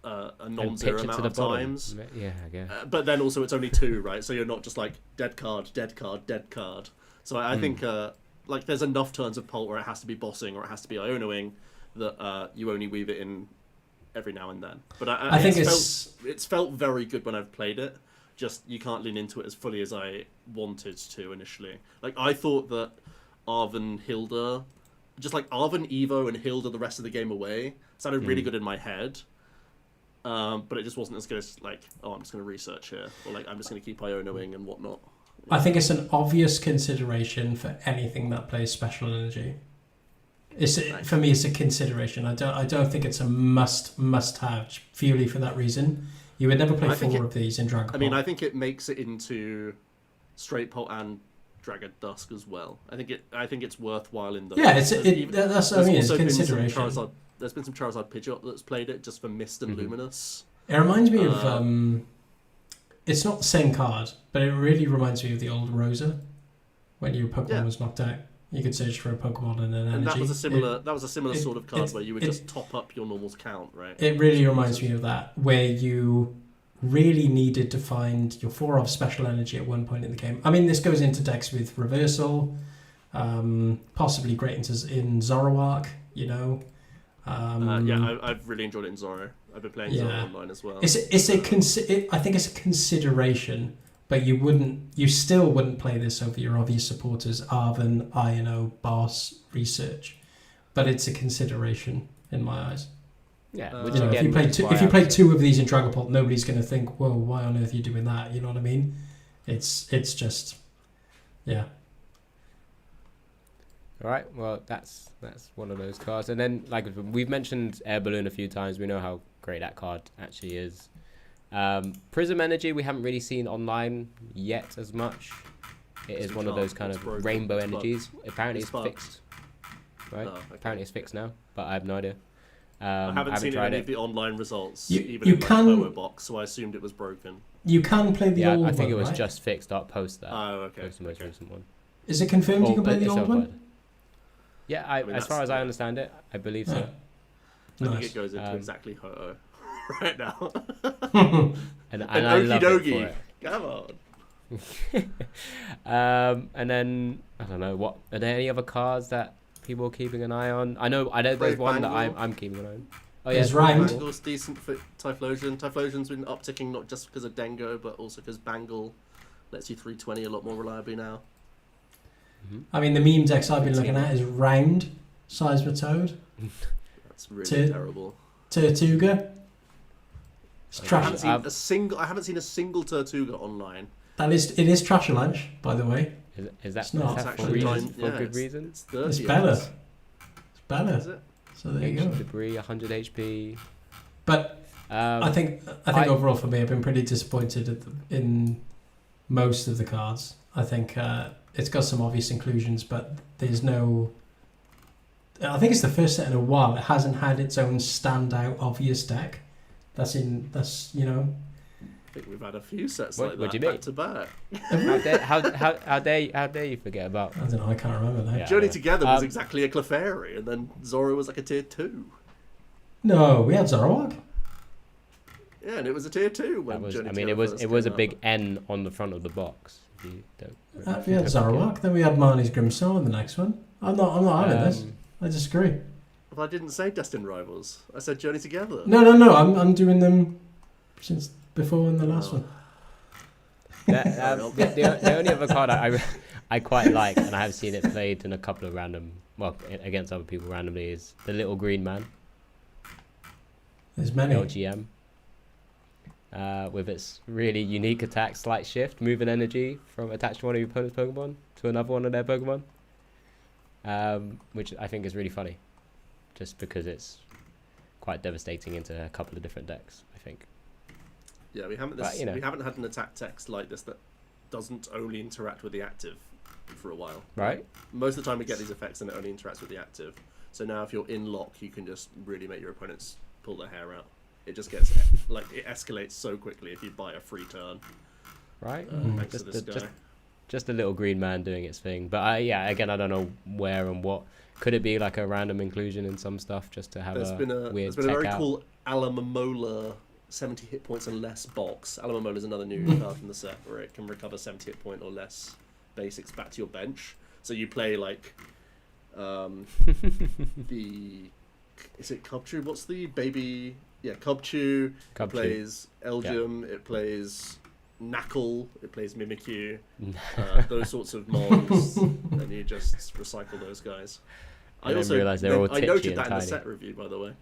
a And non-zero pitch it amount to the of bottom. times. Yeah, I guess. But then also it's only 2, right? So you're not just like dead card, dead card, dead card. So I think like there's enough turns of Pult where it has to be bossing or it has to be Ionoing that you only weave it in every now and then. But I think it's felt very good when I've played it. Just you can't lean into it as fully as I wanted to initially. Like I thought that Arven Hilda, just like Arven Evo and Hilda the rest of the game away, sounded really good in my head. But it just wasn't as good as like, oh, I'm just going to research here, or like I'm just going to keep Ionoing and whatnot. I think it's an obvious consideration for anything that plays special energy. For me, it's a consideration. I don't think it's a must have purely for that reason. You would never play 4 of these in Dragon Ball. I mean, I think it makes it into Straight Pult and Dragon Dusk as well. I think it's worthwhile in those. Yeah, that's what I mean. It's consideration. There's been some Charizard Pidgeot that's played it just for Mist and Luminous. It reminds me of it's not the same card, but it really reminds me of the old Rosa. When your Pokemon was knocked out, you could search for a Pokemon and an energy. And that was a similar sort of card where you would just top up your normal count, right? It really reminds me of that, where you really needed to find your 4 of special energy at one point in the game. I mean, this goes into decks with Reversal, possibly great in Zoroark, you know. I've really enjoyed it in Zoro. I've been playing Zoro online as well. I think it's a consideration, but you still wouldn't play this over your obvious supporters, Arven, INO, Boss, Research, but it's a consideration in my eyes. Yeah, You know, if you play 2 of these in Dragon Ball, nobody's going to think, "Whoa, why on earth are you doing that?" You know what I mean? It's just, yeah. All right, well, that's one of those cards. And then, like, we've mentioned Air Balloon a few times. We know how great that card actually is. Prism Energy, we haven't really seen online yet as much. It is one of those kind of rainbow energies. Apparently it's fixed. right? Oh, okay. Apparently it's fixed now, but I have no idea. I haven't seen tried any it. of the online results, You even in my can- Power box, so I assumed it was broken. You can play the Yeah, old I think one, it was right? just fixed up post that. Oh, okay. Post the most okay. recent one. Is it confirmed you can play the it's old still one? fine. Yeah, I mean, as far that's- as I understand it, I believe so. Yeah. I think Nice. it goes into exactly Ho-Oh right now. And An I love it for okie it. Come on. And then I don't know what are there any other cards that people are keeping an eye on? I know there's Brave one that Bangle. I'm keeping an eye on. Oh There's yeah, Rhymed. Bangle's decent for Typhlosion. Typhlosion's been upticking not just because of Dengo, but also because Bangle lets you 320 a lot more reliably now. I mean, the meme decks I've been looking at is Round, Seismitoad, That's really Two. terrible. Tortuga. It's I trash. haven't seen a single Tortuga online. It is trash lunch, by the way. Is that, It's not. is that It's for, actually reason, nine- for yeah, good it's- reason? It's 30. It's better. Is It's better. it? So there you go. Ancient debris, 100 HP. But I think overall for me, I've been pretty disappointed in most of the cards. I think it's got some obvious inclusions, but there's no. I think it's the first set in a while it hasn't had its own standout obvious deck. That's I think we've had a few sets What like do that you mean? back to back. How dare you forget about? I don't know. I can't remember that. Yeah. Journey Together was Um, exactly a Clefairy, and then Zoro was like a tier 2. No, we had Zoroark. Yeah, and it was a tier 2 That when was, Journey I mean, Together it first was a came big out. N on the front of the box. If you don't, We had Zoroark. Then we had Marnie's Grimsoul in the next one. I'm not having this. I disagree. But I didn't say Destined Rivals. I said Journey Together. No. I'm doing them since before in the last Oh. one. The only other card I quite like, and I have seen it played in a couple of against other people randomly, is the Little Green Man, There's many. LGM. With its really unique attack, Slight Shift, moving energy from attached to one of your opponent's Pokemon to another one of their Pokemon, which I think is really funny, just because it's quite devastating into a couple of different decks, I think. Yeah, we haven't had an attack text like this that doesn't only interact with the active for a while. Right? Most of the time we get these effects and it only interacts with the active. So now if you're in lock, you can just really make your opponents pull their hair out. It just gets it escalates so quickly if you buy a free turn. Right? Thanks to this guy. Just a little green man doing its thing. But again, I don't know where and what. Could it be like a random inclusion in some stuff just to have There's been a weird very tech out? cool Alamomola 70 hit points and less box. Alamomola is another new card from the set where it can recover 70 hit point or less basics back to your bench. So you play like is it Cubchoo? What's the baby? Yeah, Cubchoo. Cubchoo. It plays Elgium. It plays Knackle. It plays Mimikyu. Those sorts of mons, and you just recycle those guys. I didn't realise they were all I titchy noted and that in the tiny. set review, by the way.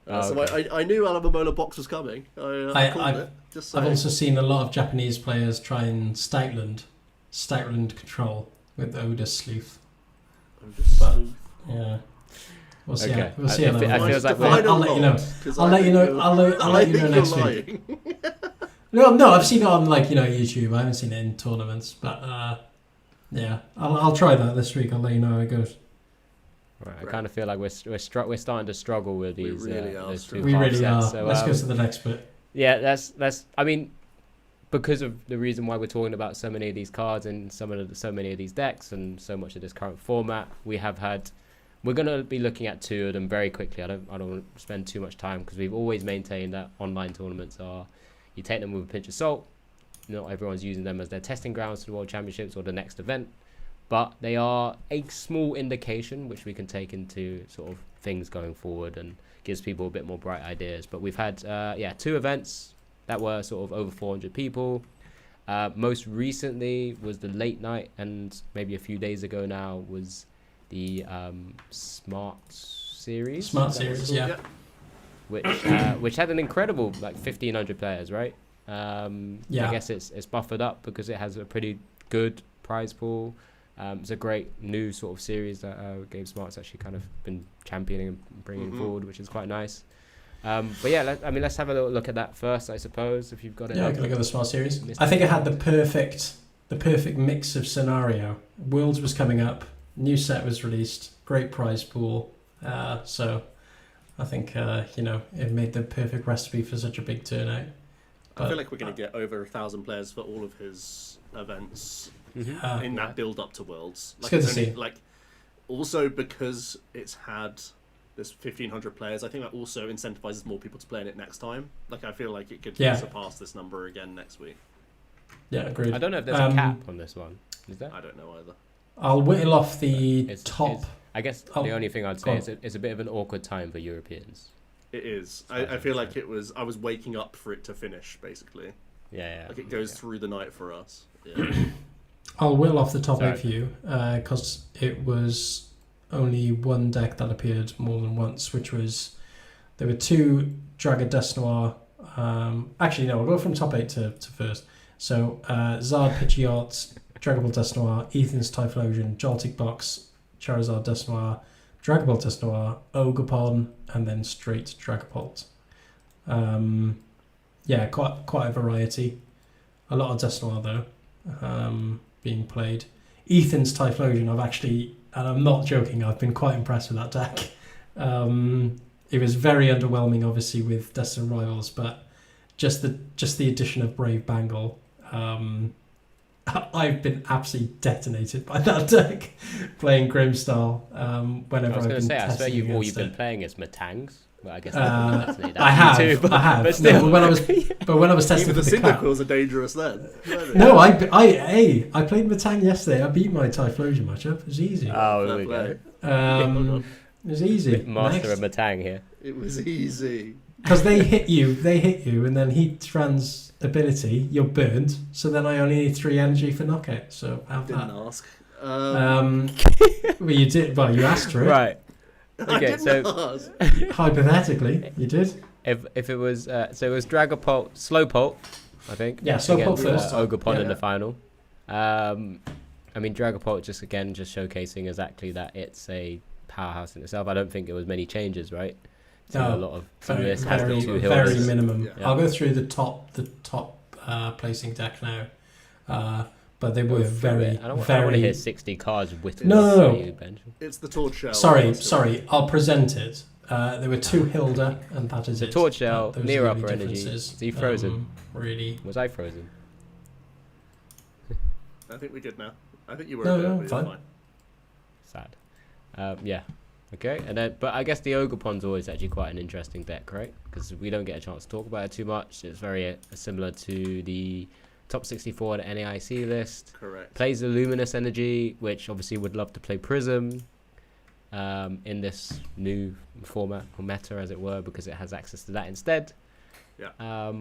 Oh, So okay. I knew Alamomola box was coming. I called it. Just I've saying. also seen a lot of Japanese players try and Stoutland control with Odor Sleuth. I'm just but- so- Yeah. We'll see. Okay. We'll see. I how feel- that I goes. feels like Divide I'll a let you know. lot, 'cause I'll I let you think know. you're- I'll let you know think next you're week. lying. No, I've seen it on YouTube. I haven't seen it in tournaments, but yeah, I'll try that this week. I'll let you know how it goes. Right, I kind of feel like we're starting to struggle with We these. really are those two We half really are. sets. So, Let's go to the next bit. yeah, that's. I mean, because of the reason why we're talking about so many of these cards and so many of these decks and so much of this current format, we're gonna be looking at two of them very quickly. I don't want to spend too much time because we've always maintained that online tournaments you take them with a pinch of salt. Not everyone's using them as their testing grounds to the World Championships or the next event, but they are a small indication which we can take into sort of things going forward and gives people a bit more bright ideas. But we've had two events that were sort of over 400 people. Most recently was the late night, and maybe a few days ago now was the Smart Series. Smart Is that what it's Series, called? yeah. which had an incredible 1,500 players, right? I guess it's buffered up because it has a pretty good prize pool. It's a great new sort of series that Game Smart's actually kind of been championing and bringing forward, which is quite nice. But yeah, let's have a little look at that first, I suppose, if you've got it. Yeah, I can look at the Smart Series. I think it had the perfect mix of scenario. Worlds was coming up. new set was released, great prize pool. So I think it made the perfect recipe for such a big turnout. I feel like we're going to get over 1,000 players for all of his events in that build up to Worlds. It's good to see. Also because it's had this 1,500 players, I think that also incentivizes more people to play in it next time. Like I feel like it could surpass this number again next week. Yeah, agreed. I don't know if there's a cap on this one. Is there? I don't know either. I'll whittle off the top. I guess the only thing I'd say is it's a bit of an awkward time for Europeans. It is. I feel like I was waking up for it to finish, basically. Yeah. Like it goes through the night for us. Yeah. I'll whittle off the top 8 for you, because it was only one deck that appeared more than once, which was, there were 2 Dragon Dust Noir. Actually, no, I'll go from top 8 to first. So, Zard Pidgeot, Dragon Ball Dust Noir, Ethan's Typhlosion, Joltik Box, Charizard Dust Noir, Dragon Ball Dust Noir, Ogerpon, and then straight Dragapult. Yeah, quite a variety. A lot of Dust Noir though, being played. Ethan's Typhlosion, and I'm not joking, I've been quite impressed with that deck. It was very underwhelming, obviously, with Dust and Rivals, but just the addition of Brave Bangle, I've been absolutely detonated by that deck playing Grimstyle. Whenever I was going to say, I swear all you've been playing is Matangs. Well, I guess I have. But still. No, when I was testing even for the the cap, Cyndicals are dangerous then. no, I played Matang yesterday. I beat my Typhlosion matchup. It was easy. Oh, there we go. It was easy. Master of Matang here. It was easy. Because they hit you, and then Heat Trans ability, you're burned. So then I only need 3 energy for knockout. So have Didn't that. ask. Well, you did. Well, you asked for it. Right. I Okay, didn't so ask. Hypothetically, you did. if it was so it was Dragapult, Slowpoke, I think. Yeah, Slowpoke against, first. Ogerpon in Yeah. the final. I mean Dragapult just showcasing exactly that it's a powerhouse in itself. I don't think it was many changes, right? So No, a lot of some very, of this has the very, 2 very hills. minimum. Yeah. I'll go through the top placing deck now, but they were very, I don't want very. to hear 60 cards whittled No. for you, Ben. It's the Torch Shell. Sorry. I'll present it. There were 2 Hilda, and that is The it. Torch Shell, Those near are upper the energy. differences. Is he frozen? Really. Was I frozen? I think we're good now. I think you were. No, okay, no, but you're fine. Sad. Yeah. Okay. And then, but I guess the Ogerpon's always actually quite an interesting deck, right? Because we don't get a chance to talk about it too much. It's very similar to the top 64 at NAIC list. Correct. Plays the Luminous Energy, which obviously would love to play Prism in this new format or meta, as it were, because it has access to that instead. Yeah.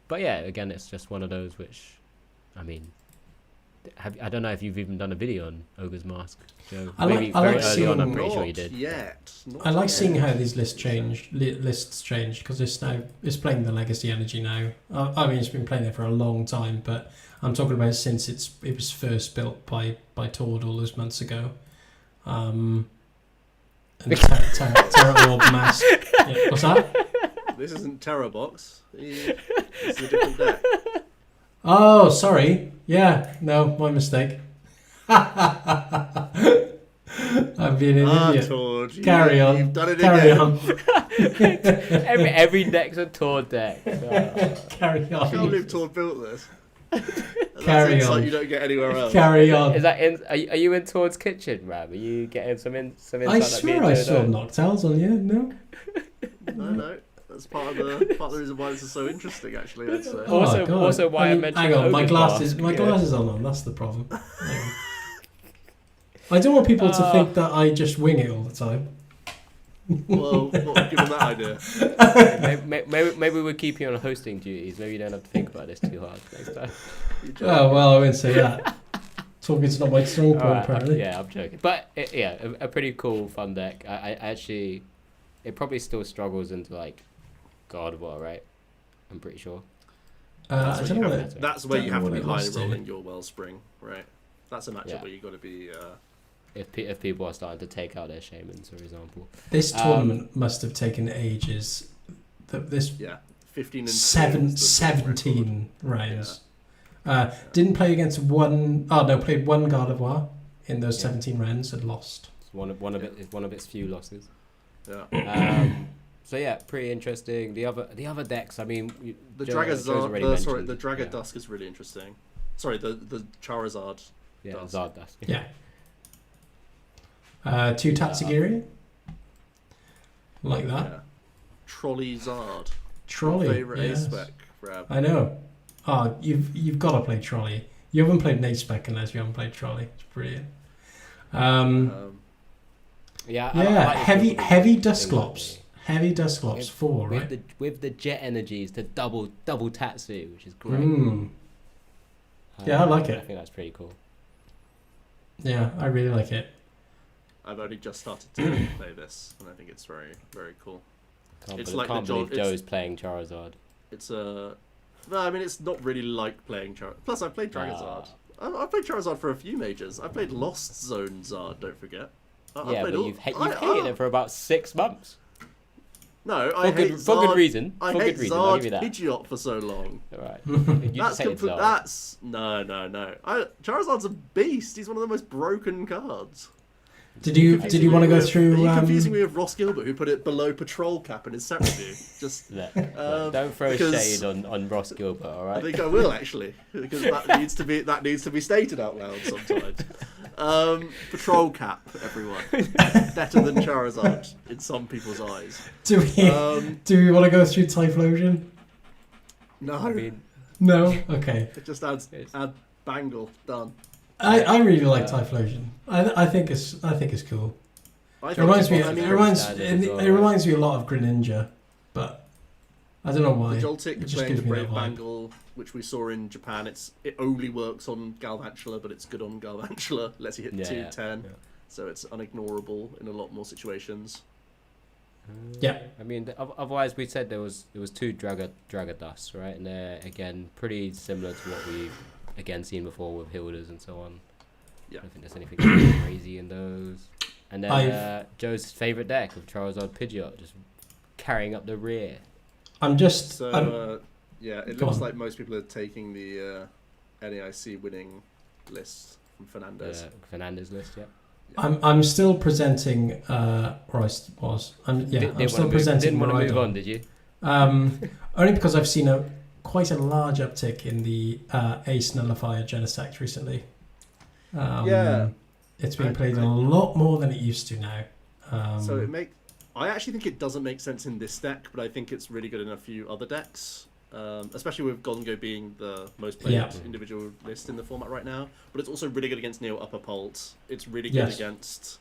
But yeah, again, it's just one of those which, I mean, I don't know if you've even done a video on Ogre's Mask, Joe. I Maybe like very early on, seeing- I'm pretty sure you Not did. yet. Not I like yet. seeing how these lists change because it's playing the Legacy Energy now. I mean, it's been playing it for a long time, but I'm talking about since it was first built by Tord all those months ago. And Terra Orb Mask. Yeah, what's that? This isn't Terror Box. It's a different deck. Oh, sorry. Yeah, no, my mistake. I've been an idiot. Torch. Carry on. You've done it Carry again. on. every deck's a Tord deck. Carry I can't on. believe Tord built this. That's Carry insight on. you don't get anywhere else. Carry on. Is that in? Are you in Tord's kitchen, Ram? Are you getting some insight? I that me swear and I Joe saw don't? Noctiles on you. No. No. That's part of the reason why this is so interesting, actually. I'd say. Oh, Also- God. also why I mentioned hang on, my Ogre's glasses. Mask, My yeah. glasses are on. That's the problem. Hang on. I don't want people to think that I just wing it all the time. Well, what would give him that idea? Maybe we'll keep you on hosting duties. Maybe you don't have to think about this too hard next time. You joke. Oh well, I wouldn't say that. Talking's not my strong point, Alright, apparently. yeah, I'm joking. But a pretty cool, fun deck. I actually, it probably still struggles into like God of War, right? I'm pretty sure. I don't know. That's where you don't have know to be what it highly lost to. rolling your Wellspring, right? That's a matchup Yeah. where you got to be. If people are starting to take out their shamans, for example. This tournament must have taken ages. This Yeah, 15 and 2 seven, is the record. 17 rounds. Didn't play against one. Oh no, played one Gardevoir in those Yeah. 17 rounds had lost. It's one of its few losses. Yeah. So yeah, pretty interesting. The other decks, I mean, The Joe's already mentioned. the Dragadusk is really interesting. Sorry, the Charizard. Yeah, Dusk. Zardusk. Yeah. 2 Tatsugiri. Like that. Yeah. Trolley Zard. Trolley. Favorite yes. A-spec, Rab. I know. Oh, you've got to play Trolley. You haven't played an A-spec unless you haven't played Trolley. It's brilliant. Yeah, Yeah, I like heavy the heavy things like Dusclops. Heavy Dusclops 4, right? With the jet energies to double Tatsu, which is great. Yeah, I like it. I think that's pretty cool. Yeah, I really like it. I've only just started to play this, and I think it's very, very cool. It's like can't the believe it's- Joe's playing Charizard. It's a... No, I mean, it's not really like playing Charizard. Plus, I've played Dragozard. I've played Charizard for a few majors. I played Lost Zone Zard, don't forget. Yeah, but you've hated it for about 6 months. No, I hate Zard. For good reason. I For hate good reason, I'll give you Zard that. Pidgeot for so long. Alright. You just hated Zard. That's... No. Charizard's a beast. He's one of the most broken cards. Did you want to go through? Are you confusing me with Ross Gilbert, who put it below Patrol Cap in his set review? Just Look, don't throw because- shade on Ross Gilbert, I alright? think I will actually, because that needs to be stated out loud sometimes. Patrol Cap, everyone, better than Charizard in some people's eyes. Do we want to go through Typhlosion? No, I mean, No. Okay. it just adds Bangle done. I really like Typhlosion. I think it's cool. I It think reminds me. I mean, It reminds. standard as well, It reminds me a lot of Greninja, but I don't know why. the It Joltik just playing gives the me Brave that vibe. Bangle, which we saw in Japan, it only works on Galvantula, but it's good on Galvantula. Lets you hit Yeah, 210, yeah. so it's unignorable in a lot more situations. Yeah. I mean, otherwise we said there was 2 Dragadusts, right? And they're again pretty similar to what we've again seen before with Hildas and so on. Yeah. I don't think there's anything crazy in those. And then I've- Joe's favorite deck of Charizard Pidgeot just carrying up the rear. I'm just. So yeah, it Go looks on. like most people are taking the NAIC winning list from Fernandez. Fernandez list, yeah. I'm still presenting. Or I was. I'm still presenting. Didn't want to move Miraidon. on, did you? Only because I've seen quite a large uptick in the Ace Nullifier Genesect recently. Yeah. It's been played a lot more than it used to now. So I actually think it doesn't make sense in this deck, but I think it's really good in a few other decks. Especially with Gongo being the most played Yeah. individual list in the format right now. But it's also really good against Neo Upper Pult. It's really good Yes. against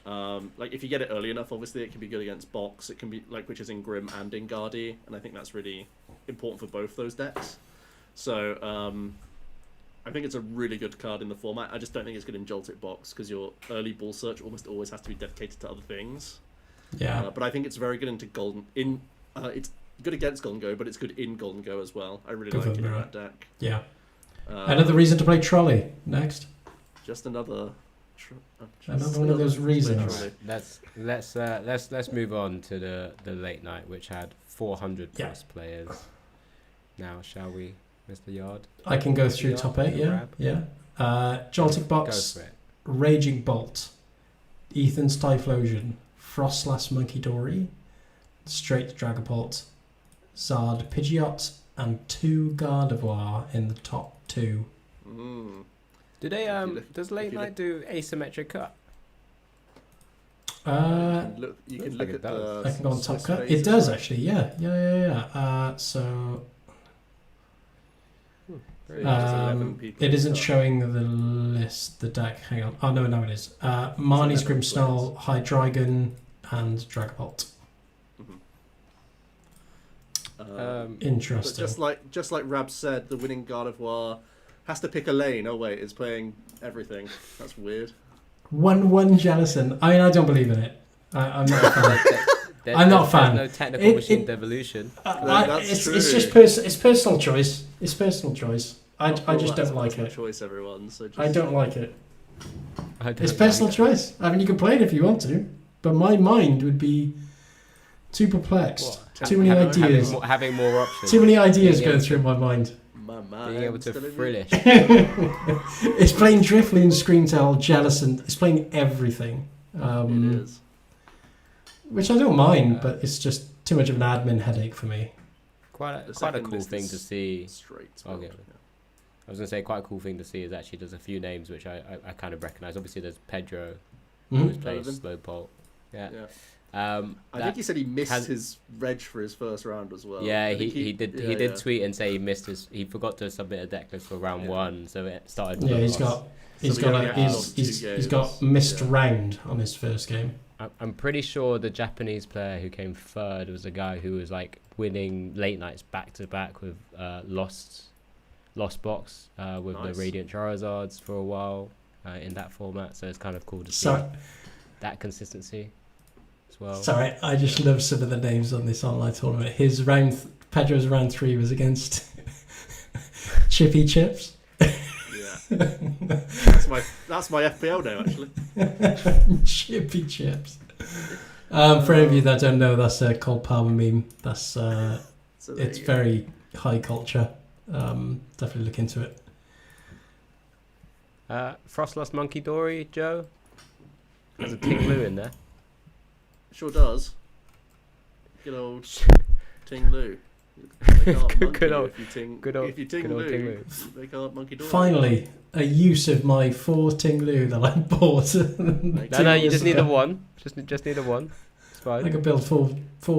like if you get it early enough, obviously it can be good against Box. It can be like which is in Grim and in Guardy, and I think that's really important for both those decks. So I think it's a really good card in the format. I just don't think it's good in Joltik Box because your early ball search almost always has to be dedicated to other things. Yeah. But I think it's very good into Golden. It's good against Golden Go, but it's good in Golden Go as well. I really Good like for it in Mirror. that deck. Yeah. Another reason to play Trolley next. Just another. Another one of those reasons. Trolley. Let's move on to the late night, which had 400 Yeah. plus players. Now, shall we, Mr. Yard? I can go through Yeah, top 8. Yeah. grab. Yeah. Joltik Go Box, for it. Raging Bolt, Ethan's Typhlosion, Frostlass Monkey Dory, Straight Dragapult, Zard Pidgeot, and 2 Gardevoir in the top 2. Mm. Do they does if late you night do asymmetric cut? You can look looks at like it does. the. I can go on top Swiss cut. phases, It does right? actually, yeah. So There's 11 people it isn't start. showing the list, the deck. Hang on. Oh no, it is. Marnie's 11 Grimmsnarl, Hydreigon, and Dragapult. But Interesting. just like Rab said, the winning Gardevoir has to pick a lane. Oh wait, it's playing everything. That's weird. 1-1 Jellison. I mean, I don't believe in it. I'm not a fan. I'm not a fan. There's no technical machine devolution. That's true. It's just it's personal choice. It's personal choice. I just don't like it. Choice, everyone. So just... I don't like it. I don't It's personal like it. choice. I mean, you can play it if you want to, but my mind would be too perplexed. What? Too many ideas. Having more options. Too many ideas Yeah. going through my mind. my mind. Being able to Still in frillish. It's playing Drifloon, Screamtail, Jellicent. It's playing everything. It is. Which I don't mind, but it's just too much of an admin headache for me. Quite a second cool list thing is to see. Straight. Okay. I was going to say, quite a cool thing to see is actually there's a few names which I kind of recognise. Obviously, there's Pedro, who's playing Slowpoke. Yeah. I think he said he missed his reg for his first round as well. Yeah, he did tweet and say he forgot to submit a deck list for round 1, so it started. Yeah, he's got missed round on his first game. I'm pretty sure the Japanese player who came third was a guy who was like winning late nights back to back with Lost Box with the Radiant Charizards for a while in that format. So it's kind of cool to see that consistency as well. Sorry, I just love some of the names on this online tournament. Pedro's round 3 was against Chippy Chips. That's my FPL name actually. Chippy Chips. For any of you that don't know, that's a Cold Palmer meme. That's it's very high culture. Definitely look into it. Frostlost Monkey Dory, Joe. There's a Ting Lu in there. Sure does. Good old Ting Lu. Good old Ting Lu. They can't monkey Dory. Finally, a use of my 4 Ting Lu that I bought. No, you just need a 1. Just need a 1. It's fine. I can build 4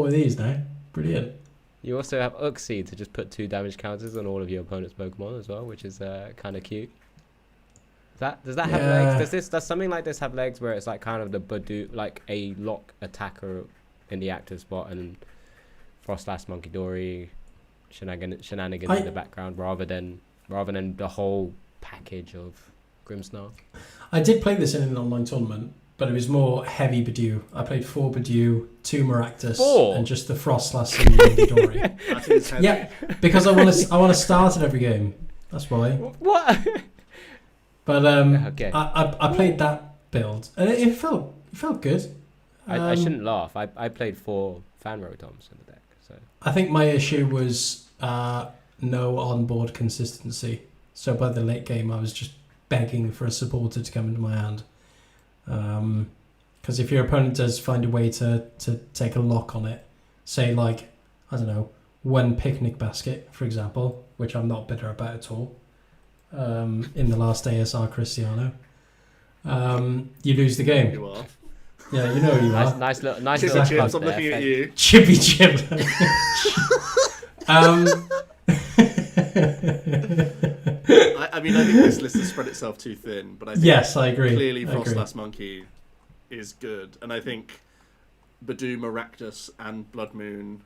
of these now. Brilliant. You also have Uxie to just put 2 damage counters on all of your opponent's Pokemon as well, which is kind of cute. Does that have legs? Does something like this have legs where it's like kind of the Badoo, like a lock attacker in the active spot and Frostlass Monkey Dory shenanigans in the background rather than the whole package of Grimmsnarl? I did play this in an online tournament, but it was more heavy Badoo. I played 4 Badoo, 2 Maractus, and just the Frostlass and Monkey Dory. Yeah, because I want to start at every game. That's why. What? But okay. I played that build and it felt good. I shouldn't laugh. I played 4 fan Rotoms in the deck. So I think my issue was no onboard consistency. So by the late game, I was just begging for a supporter to come into my hand. Because if your opponent does find a way to take a lock on it, say like, I don't know, 1 picnic basket, for example, which I'm not bitter about at all, in the last ASR Cristiano, you lose the game. You are. Yeah, you know who you are. Nice little Chippy Chips, I'm looking at you. Chippy Chip. I mean, I think this list has spread itself too thin, but I think I agree. Clearly, Frostlass Monkey is good, and I think Badoo, Maractus, and Blood Moon,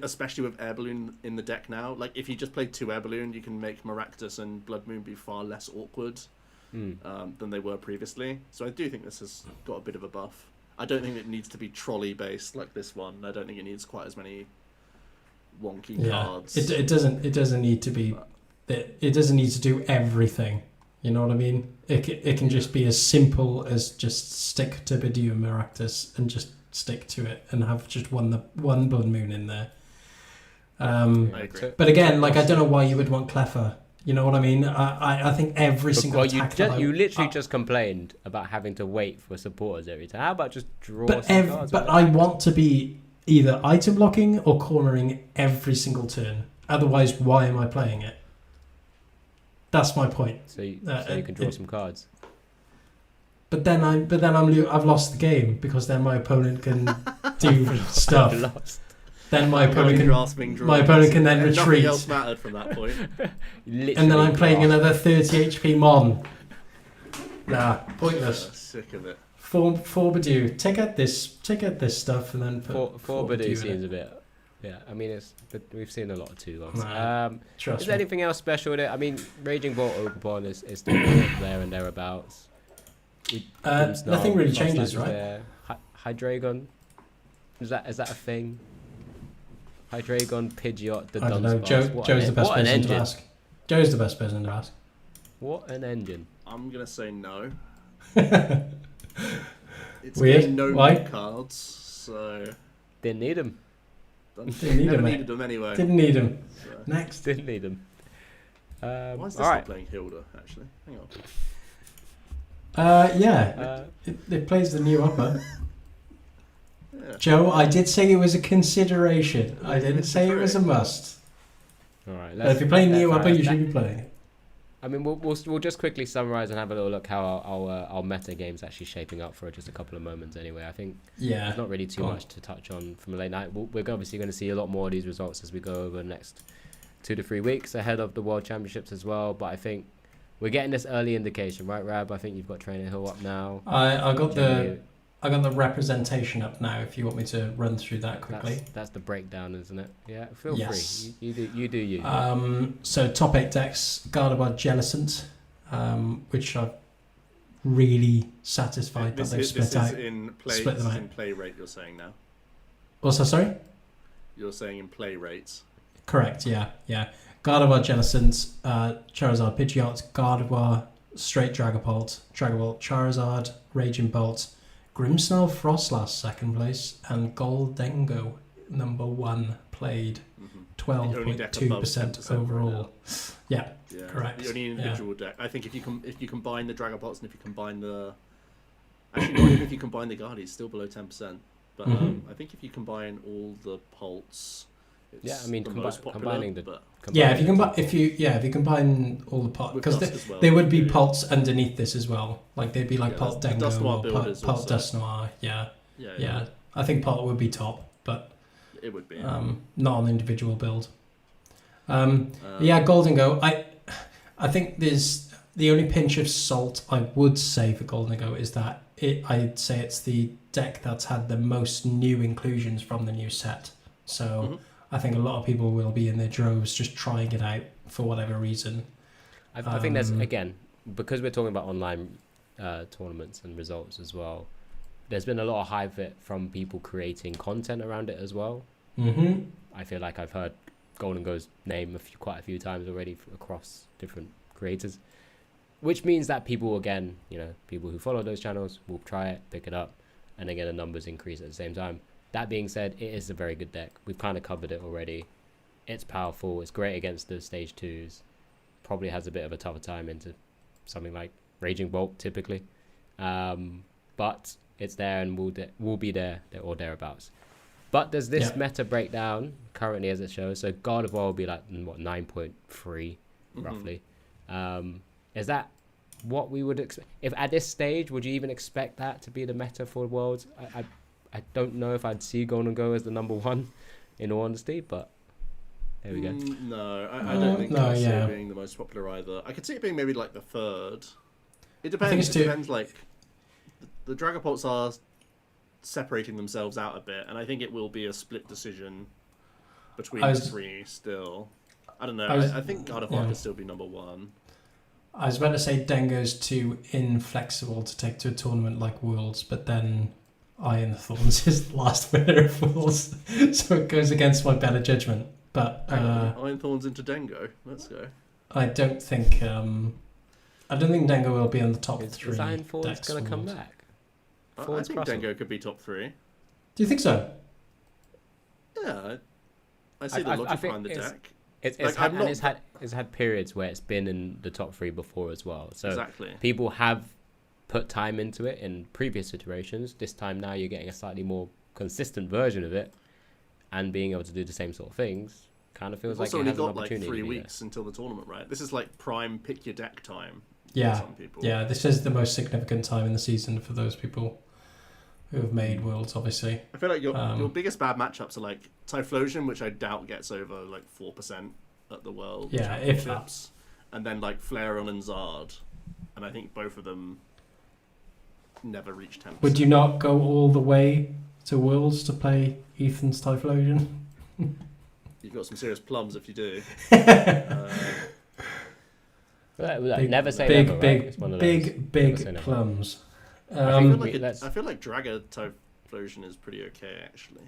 especially with Air Balloon in the deck now. Like, if you just play 2 Air Balloon, you can make Maractus and Blood Moon be far less awkward than they were previously. So I do think this has got a bit of a buff. I don't think it needs to be trolley based like this one. I don't think it needs quite as many wonky cards. It doesn't need to be. It doesn't need to do everything. You know what I mean? It can just be as simple as just stick to Badoo and Maractus and just stick to it and have just one Blood Moon in there. I agree. But again, like, I don't know why you would want Cleffa. You know what I mean? I think every single attack you literally just complained about having to wait for supporters every time. How about just draw some cards? But I want to be either item blocking or cornering every single turn. Otherwise, why am I playing it? That's my point. So you can draw some cards. But then I've lost the game because then my opponent can do stuff. Then my opponent can then retreat. Nothing else mattered from that point. And then I'm playing another 30 HP Mon. Nah, pointless. Sick of it. 4 Badoo. Take out this stuff and then put 4 Badoo seems a bit. Yeah, I mean we've seen a lot of 2 ones. Trust is me. there anything else special with it? I mean, Raging Bolt Oberbon is still there and thereabouts. Nothing really changes, right? Hydreigon, is that a thing? Hydreigon, Pidgeot, the I don't know. Dunsparce. Joe's the best person to ask. Joe's the best person to ask. What an engine! I'm gonna say no. It's Weird. No Why? Cards, so Didn't need them. Didn't need never him, needed them anyway. Didn't need him. So. Next. Didn't need them. Why is this all not right. playing Hilda, actually? Hang on. Yeah, it plays the new upper. Yeah. Joe, I did say it was a consideration. I didn't It's say it true. was a must. All right. But if you're playing new upper, you that- should be playing it. I mean, we'll just quickly summarize and have a little look how our meta game's actually shaping up for just a couple of moments. Anyway, I think Yeah. there's not really too Go on. much to touch on from a late night. We're obviously going to see a lot more of these results as we go over the next 2 to 3 weeks ahead of the World Championships as well. But I think we're getting this early indication, right, Rab? I think you've got Trainer Hill up now. I got Generally, the representation up now. If you want me to run through that quickly. That's the breakdown, isn't it? Yeah, feel Yes. free. You do you. So top 8 decks: Gardevoir, Jellicent, which are really satisfied that they've split out. Split them out. in play rate, you're saying now? Also, sorry. You're saying in play rates? Correct. Yeah. Gardevoir, Jellicent, Charizard, Pidgeot, Gardevoir, straight Dragapult, Charizard, Raging Bolt, Grimmsnarl, Frostlass second place, and Goldengo number 1 played. The only deck above 12.2% 10% overall. right Yeah. Yeah, Correct. The only Yeah. individual deck. I think if you combine the Dragapults and if you combine the, actually not even if you combine the Guardians, still below 10%. But Mhm. I think if you combine all the Pults, it's Yeah, I mean, the most popular. combining the- but Yeah, if you combine all the pot, with because Dust as well, there would be you do. Pults underneath this as well. Like they'd be like Yeah, Pult the Dengo Dust Noir or build is Pult also- Dust Noir. Yeah. Yeah, I think Pult would be top, but it would be. not on individual build. Golden Go. I think there's the only pinch of salt I would say for Golden Go is that I'd say it's the deck that's had the most new inclusions from the new set. So I think a lot of people will be in their droves just trying it out for whatever reason. I think that's, again, because we're talking about online tournaments and results as well, there's been a lot of hype from people creating content around it as well. Mm-hmm. I feel like I've heard Golden Go's name quite a few times already across different creators, which means that people, again, people who follow those channels will try it, pick it up, and again, the numbers increase at the same time. That being said, it is a very good deck. We've kind of covered it already. It's powerful. It's great against the stage 2s. Probably has a bit of a tougher time into something like Raging Bolt, typically. But it's there and will be there or thereabouts. But there's this meta breakdown currently as it shows. So Gardevoir will be like, 9.3 roughly. Is that what we would expect? If at this stage, would you even expect that to be the meta for Worlds? I don't know if I'd see Golden Go as the number 1, in all honesty, but there we go. No, I don't think I see it being the most popular either. I could see it being maybe like the 3rd. It depends. It depends. Like the Dragapults are separating themselves out a bit, and I think it will be a split decision between the 3 still. I don't know. I think Gardevoir could still be number 1. I was about to say Dengo's too inflexible to take to a tournament like Worlds, but then Iron Thorns is the last winner of Worlds, so it goes against my better judgment. But Iron Thorns into Dengo. Let's go. I don't think Dengo will be on the top 3. Is Iron Thorns going to come back? I think Dengo could be top 3. Do you think so? Yeah, I see the logic behind the deck. It's had periods where it's been in the top 3 before as well. So exactly. People have put time into it in previous iterations. This time now you're getting a slightly more consistent version of it, and being able to do the same sort of things kind of feels like it has an opportunity. Like 3 weeks until the tournament, right? This is like prime pick your deck time. Yeah, for some people. Yeah. This is the most significant time in the season for those people who have made Worlds, obviously. I feel like your biggest bad matchups are like Typhlosion, which I doubt gets over like 4% at the World Championships, and then like Flareon and Zard, and I think both of them never reach 10%. Would you not go all the way to Worlds to play Ethan's Typhlosion? You've got some serious plums if you do. Never say big, never, big, right? It's one of big, those. big plums. I feel like Draga Typhlosion is pretty okay actually.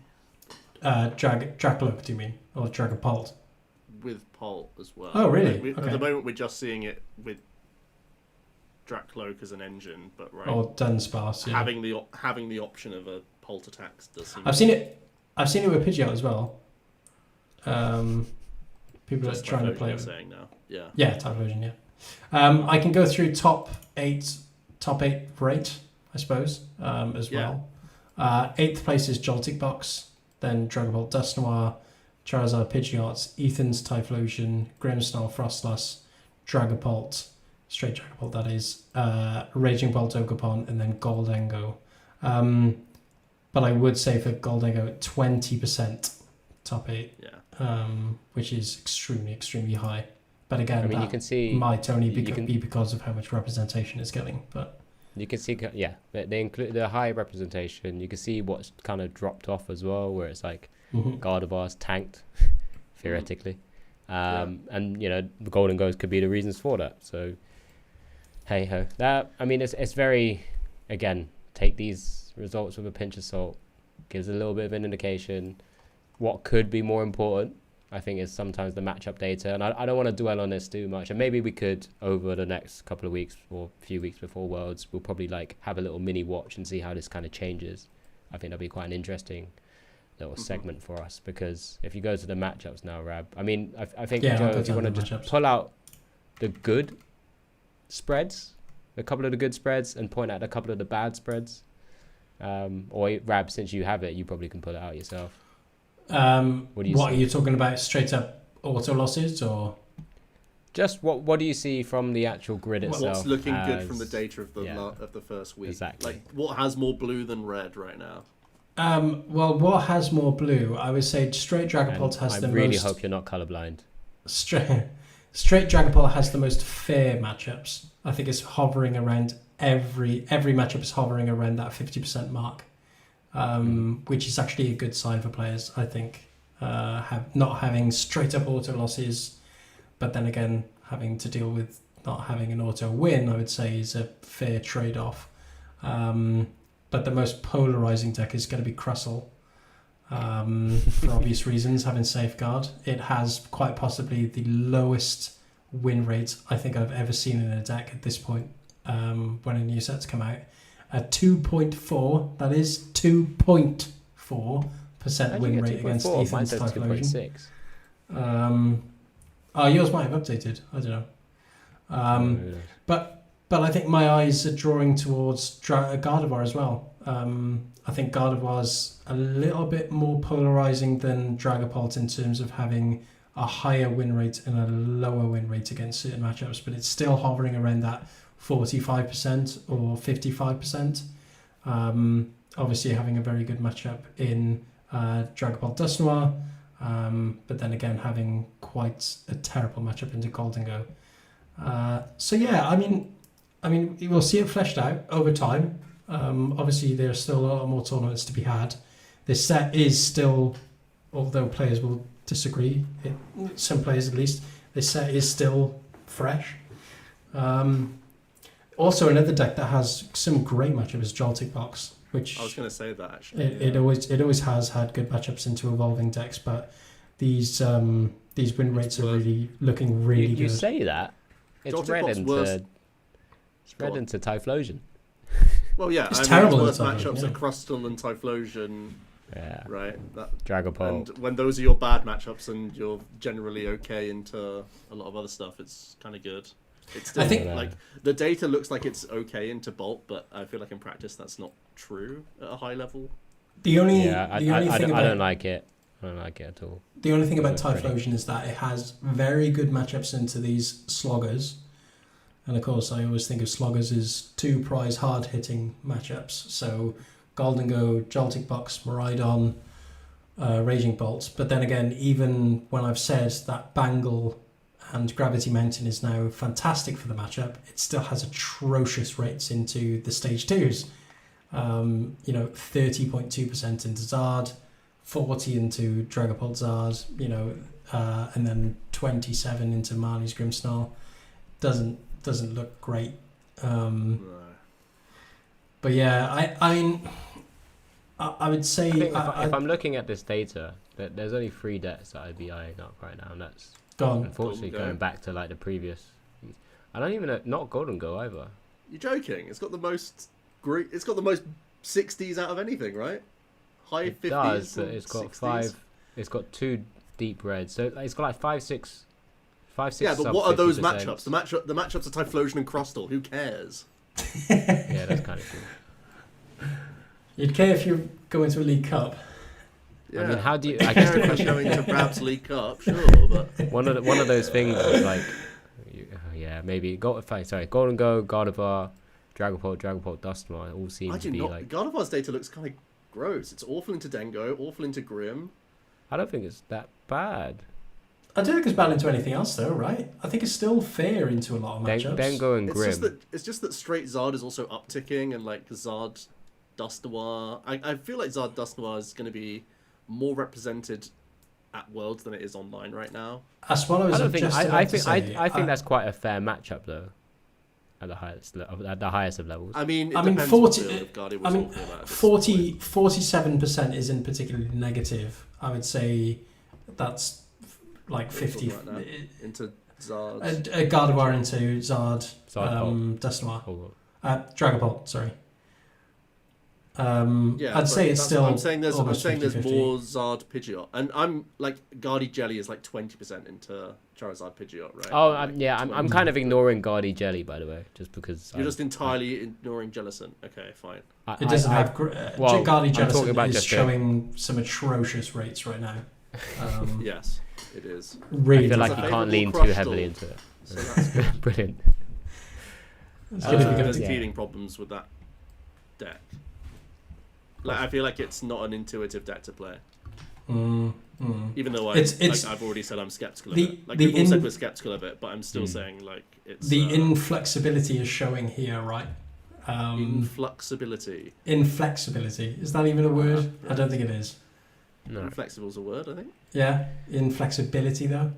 Dracloak, do you mean, or Dragapult? With Pult as well. Oh, really? At the moment, we're just seeing it with Dracloak as an engine, but right. Or Dunsparce, yeah. Having the option of a Pult attack does seem. I've seen it with Pidgeot as well. Pidgeot People are Just trying to Typhlosion play you're with. saying now. Yeah. Yeah, Typhlosion, yeah. I can go through top eight rate, I suppose, as well. 8th place is Joltik Box, then Dragon Ball Dust Noir, Charizard Pidgeot, Ethan's Typhlosion, Grimmsnarl Frostlass, Dragapult, straight Dragapult that is, Raging Bolt Ogerpon, and then Goldengo. But I would say for Goldengo, 20% top 8, which is extremely, extremely high. But again, I mean, you can see might only be because of how much representation it's getting. But you can see, they include the high representation. You can see what's kind of dropped off as well, where it's like Gardevoir's tanked, theoretically. And, you know, the Golden Goes could be the reasons for that. So, hey-ho. That, I mean, it's very, again, take these results with a pinch of salt. Gives a little bit of an indication. What could be more important, I think, is sometimes the matchup data. And I don't want to dwell on this too much. And maybe we could, over the next couple of weeks or a few weeks before Worlds, we'll probably like have a little mini watch and see how this kind of changes. I think that'll be quite an interesting little segment for us, because if you go to the matchups now, Rab, I mean, I think, Joe, if you want to just pull out the good spreads, a couple of the good spreads, and point out a couple of the bad spreads, or Rab, since you have it, you probably can pull it out yourself. What are you talking about? Straight up auto losses, or just what do you see from the actual grid itself? What's looking good from the data of the first week? Exactly. Like, what has more blue than red right now? Well, what has more blue? I would say straight Dragapult has the most. I really hope you're not colorblind. Straight Dragapult has the most fair matchups. I think it's hovering around every matchup is hovering around that 50% mark. Which is actually a good sign for players, I think. Not having straight up auto losses, but then again having to deal with not having an auto win, I would say, is a fair trade-off. But the most polarizing deck is going to be Crustle, for obvious reasons. Having Safeguard, it has quite possibly the lowest win rate I think I've ever seen in a deck at this point. When a new set's come out. At 2.4, that is 2.4% win rate against Ethan's Typhlosion. Yours might have updated. I don't know. But I think my eyes are drawing towards Gardevoir as well. I think Gardevoir's a little bit more polarizing than Dragapult in terms of having a higher win rate and a lower win rate against certain matchups, but it's still hovering around that 45% or 55%. Obviously having a very good matchup in Dragapult Dust Noir, but then again having quite a terrible matchup into Goldengo. So yeah, I mean we'll see it fleshed out over time. Obviously there's still a lot more tournaments to be had. This set is still, although players will disagree, some players at least, this set is still fresh. Also, another deck that has some great matchup is Joltik Box, which I was going to say that actually. It always has had good matchups into evolving decks, but these win rates are really looking really good. You say that it's Joltik red into Typhlosion. Well, yeah, it's terrible. Worst matchups are Crustle and Typhlosion. Yeah. Right. Dragapult. And when those are your bad matchups and you're generally okay into a lot of other stuff, it's kind of good. It's still, I think like the data looks like it's okay into Bolt, but I feel like in practice that's not true at a high level. I don't like it. I don't like it at all. The only thing about Typhlosion is that it has very good matchups into these sloggers. And of course, I always think of sloggers as two prize hard-hitting matchups. So Goldengo, Joltik Box, Miraidon, Raging Bolt. But then again, even when I've said that Bangle and Gravity Mountain is now fantastic for the matchup, it still has atrocious rates into the stage 2s. 30.2% into Zard, 40 into Dragapult Zard, and then 27 into Marley's Grimmsnarl. Doesn't look great. But yeah, I would say if I'm looking at this data, there's only 3 decks that I'd be eyeing up right now, and that's unfortunately going back to like the previous. I don't even know, not Golden Go either. You're joking? It's got the most great. It's got the most 60s out of anything, right? High 50s. It does, but it's got 60s. 5. It's got 2 deep red. So it's got like 5, 6. Yeah, but what are those 50%. matchups? The matchups are Typhlosion and Crustle. Who cares? Yeah, that's kind of cool. You'd care if you go into a League Cup. Yeah. I mean, how do you? I I guess care the if question. you're going to Brab's League Cup, sure, but One of those things is like, yeah, maybe Golden Go, Gardevoir, Dragapult, Dusknoir all seem I to do be not. like. Gardevoir's data looks kind of gross. It's awful into Dengo, awful into Grim. I don't think it's that bad. I don't think it's bad into anything else, though, right? I think it's still fair into a lot of matchups. Dengo and Grim. It's just that straight Zard is also upticking, and like Zard Dusknoir. I feel like Zard Dusknoir is going to be more represented at Worlds than it is online right now. That's what I was just about to say. I think that's quite a fair matchup though. At the highest of levels. I mean, I mean, depends 40. what field of Guardian I we're mean, talking about at this 47% isn't particularly negative. I would say that's like point. 50. Right now. Into Zard. A Gardevoir into Zard, Zard Dusknoir, Dragapult. Sorry. Yeah, I'd say it's that's still. what I'm saying there's almost 50-50. more Zard Pidgeot, and I'm like Guardy Jelly is like 20% into Charizard Pidgeot, right? Oh, Like I'm kind of ignoring Guardy Jelly, by the way, just because You're just entirely ignoring Jellicent. Okay, fine. It doesn't have. well, Guardy I'm talking Jellicent about is just showing some atrocious rates right now. Yes, it is. Really, I feel like It's you a can't favourable lean too crush heavily tool. into it. So that's good. Brilliant. it's I gonna don't be think good. there's yeah. teething problems with that deck. Like I feel like it's not an intuitive deck to play. Even though I've already said I'm skeptical of it. Like we've all said we're skeptical of it, but I'm still saying like it's the inflexibility is showing here, right? inflexibility. Inflexibility, is that even a word? Yeah. I don't think it is. No. Inflexible is a word, I think. Yeah, inflexibility though.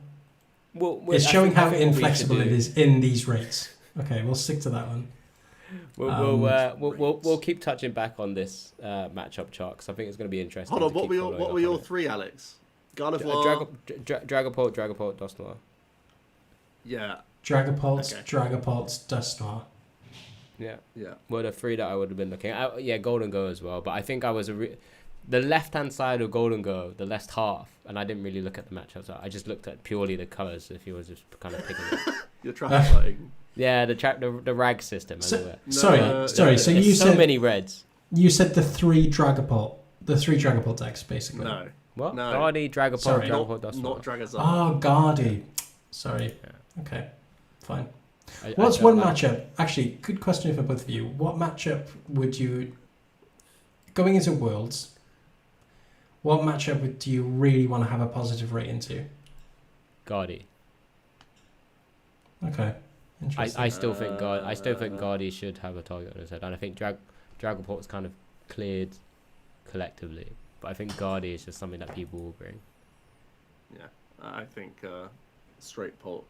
Well, It's showing how I think what we should inflexible it do- is in these rates. Okay, we'll stick to that one. We'll keep touching back on this matchup chart because I think it's going to be interesting. Hold on, to what keep were your following what up were your on it. three, Alex? Gardevoir. Dragapult, Dusknoir. Yeah, Dragapult, Okay. Dusknoir. Yeah. yeah. Were the three that I would have been looking at. Yeah, Golden Go as well. But I think I was the left-hand side of Golden Go, the left half, and I didn't really look at the matchups. I just looked at purely the colours if he was just kind of picking it. You're translating. Yeah, the rag system. As it were. Sorry. So There's you so said many reds. you said the three Dragapult decks basically. No, What? No. Guardy, Dragapult, Sorry. Dragapult, Dusknoir. not Dragazar. Oh, Guardy. Sorry. Yeah. Okay, fine. I What's don't one like- matchup? Actually, good question for both of you. What matchup would you, going into Worlds, what matchup do you really want to have a positive rate into? Guardy. Okay, interesting. I still think Guardy should have a target on his head, and I think Dragapult's kind of cleared collectively, but I think Guardy is just something that people will bring. Yeah, I think straight Pult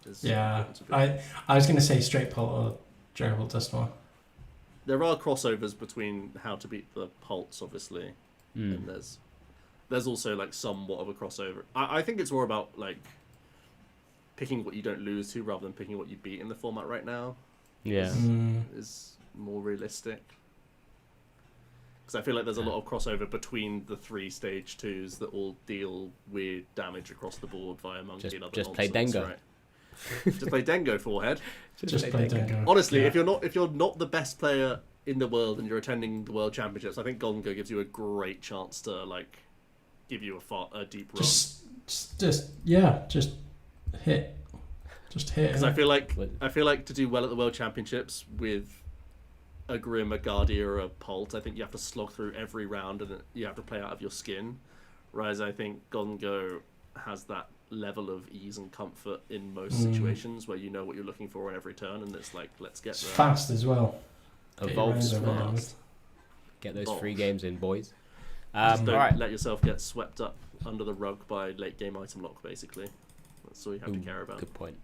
is. Yeah, going to be- I was going to say straight Pult or Dragapult Dusknoir. There are crossovers between how to beat the Pults, obviously, and there's also like somewhat of a crossover. I think it's more about like picking what you don't lose to rather than picking what you beat in the format right now. Yeah. Is more realistic. Because I feel like there's a lot of crossover between the three stage 2s that all deal weird damage across the board via monkey and other just play nonsense, Dengo. right? Just play Dengo, forehead. Just play Dengo. Honestly, Yeah. if you're not the best player in the world and you're attending the World Championships, I think Golden Go gives you a great chance to like give you a deep run. Just hit. Because I feel like to do well at the World Championships with a Grim, a Guardia, or a Pult, I think you have to slog through every round and you have to play out of your skin. Whereas I think Golden Go has that level of ease and comfort in most situations where you know what you're looking for in every turn, and it's like, let's get It's there. fast as well. Evolves Get your rounds fast. Get those Oh. 3 games in, boys. Just don't Alright. let yourself get swept up under the rug by late game item lock, basically. That's all you have to care about. Good point.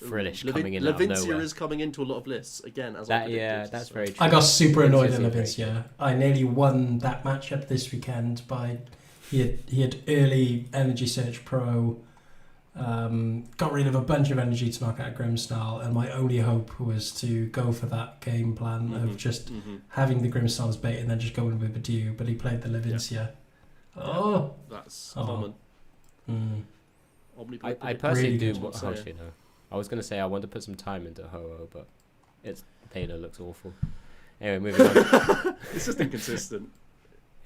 Ooh, Frillish coming in out of Levincia nowhere. is coming into a lot of lists again, as I predicted. Yeah, that's so- very true. I got super annoyed at Levincia's Levincia. I nearly won that matchup this weekend by he had early Energy Search Pro, got rid of a bunch of energy to knock out Grimmsnarl, and my only hope was to go for that game plan of just having the Grimmsnarl as bait and then just going with Badoo, but he played the Levincia. Oh. That's Oh. common. Mm. I personally Really do. good. Actually, no. I was gonna say I want to put some time into Ho-Oh, but its data looks awful. Anyway, moving on. It's just inconsistent.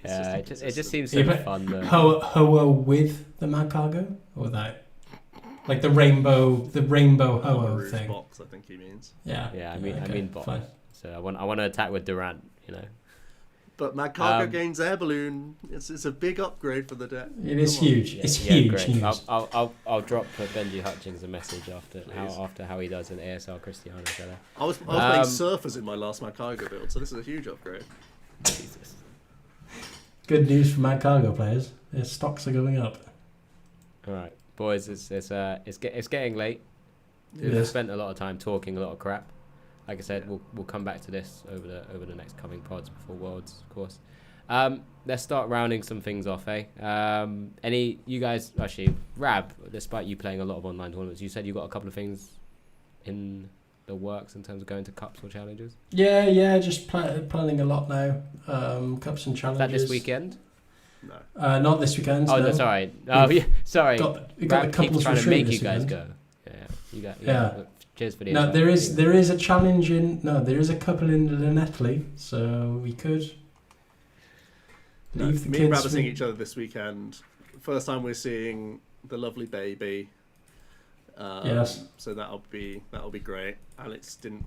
It's Yeah, it inconsistent. just seems Yeah, so but fun though. Ho-Oh with the mad cargo, or that, like the rainbow Ho-Oh Rouge thing. box, I think he means. Yeah. Yeah, I okay, mean bot. fine. So I want to attack with Durant. But Mad Cargo Um, gains air balloon. It's a big upgrade for the deck. It is Come on. huge. Yeah, It's yeah, huge great. news. I'll drop Benji Hutchings a message after Please. how he does in ASL Cristiano. Shall I was playing Surfers in my last Mad Cargo build, so this is a huge upgrade. Jesus. Good news for mad cargo players. Their stocks are going up. All right, boys. It's getting late. We've Yes. spent a lot of time talking a lot of crap. Like I said, we'll come back to this over the next coming pods before Worlds, of course. Let's start rounding some things off, eh? Any you guys actually, Rab? Despite you playing a lot of online tournaments, you said you got a couple of things in the works in terms of going to cups or challenges. Yeah, just planning a lot now. Cups and Is challenges. that this weekend? No. Not this weekend. Oh, no. no, sorry. Oh, yeah, sorry. We got the Rab keeps couples trying to retreat make you this guys weekend. go. Yeah, you got. Yeah. Cheers for the. No, invite. there is a challenge in. No, there is a couple in Llanelli, so we could leave the Me and Rab kids. are seeing each other this weekend. First time we're seeing the lovely baby. Yes. So that'll be great. Alex didn't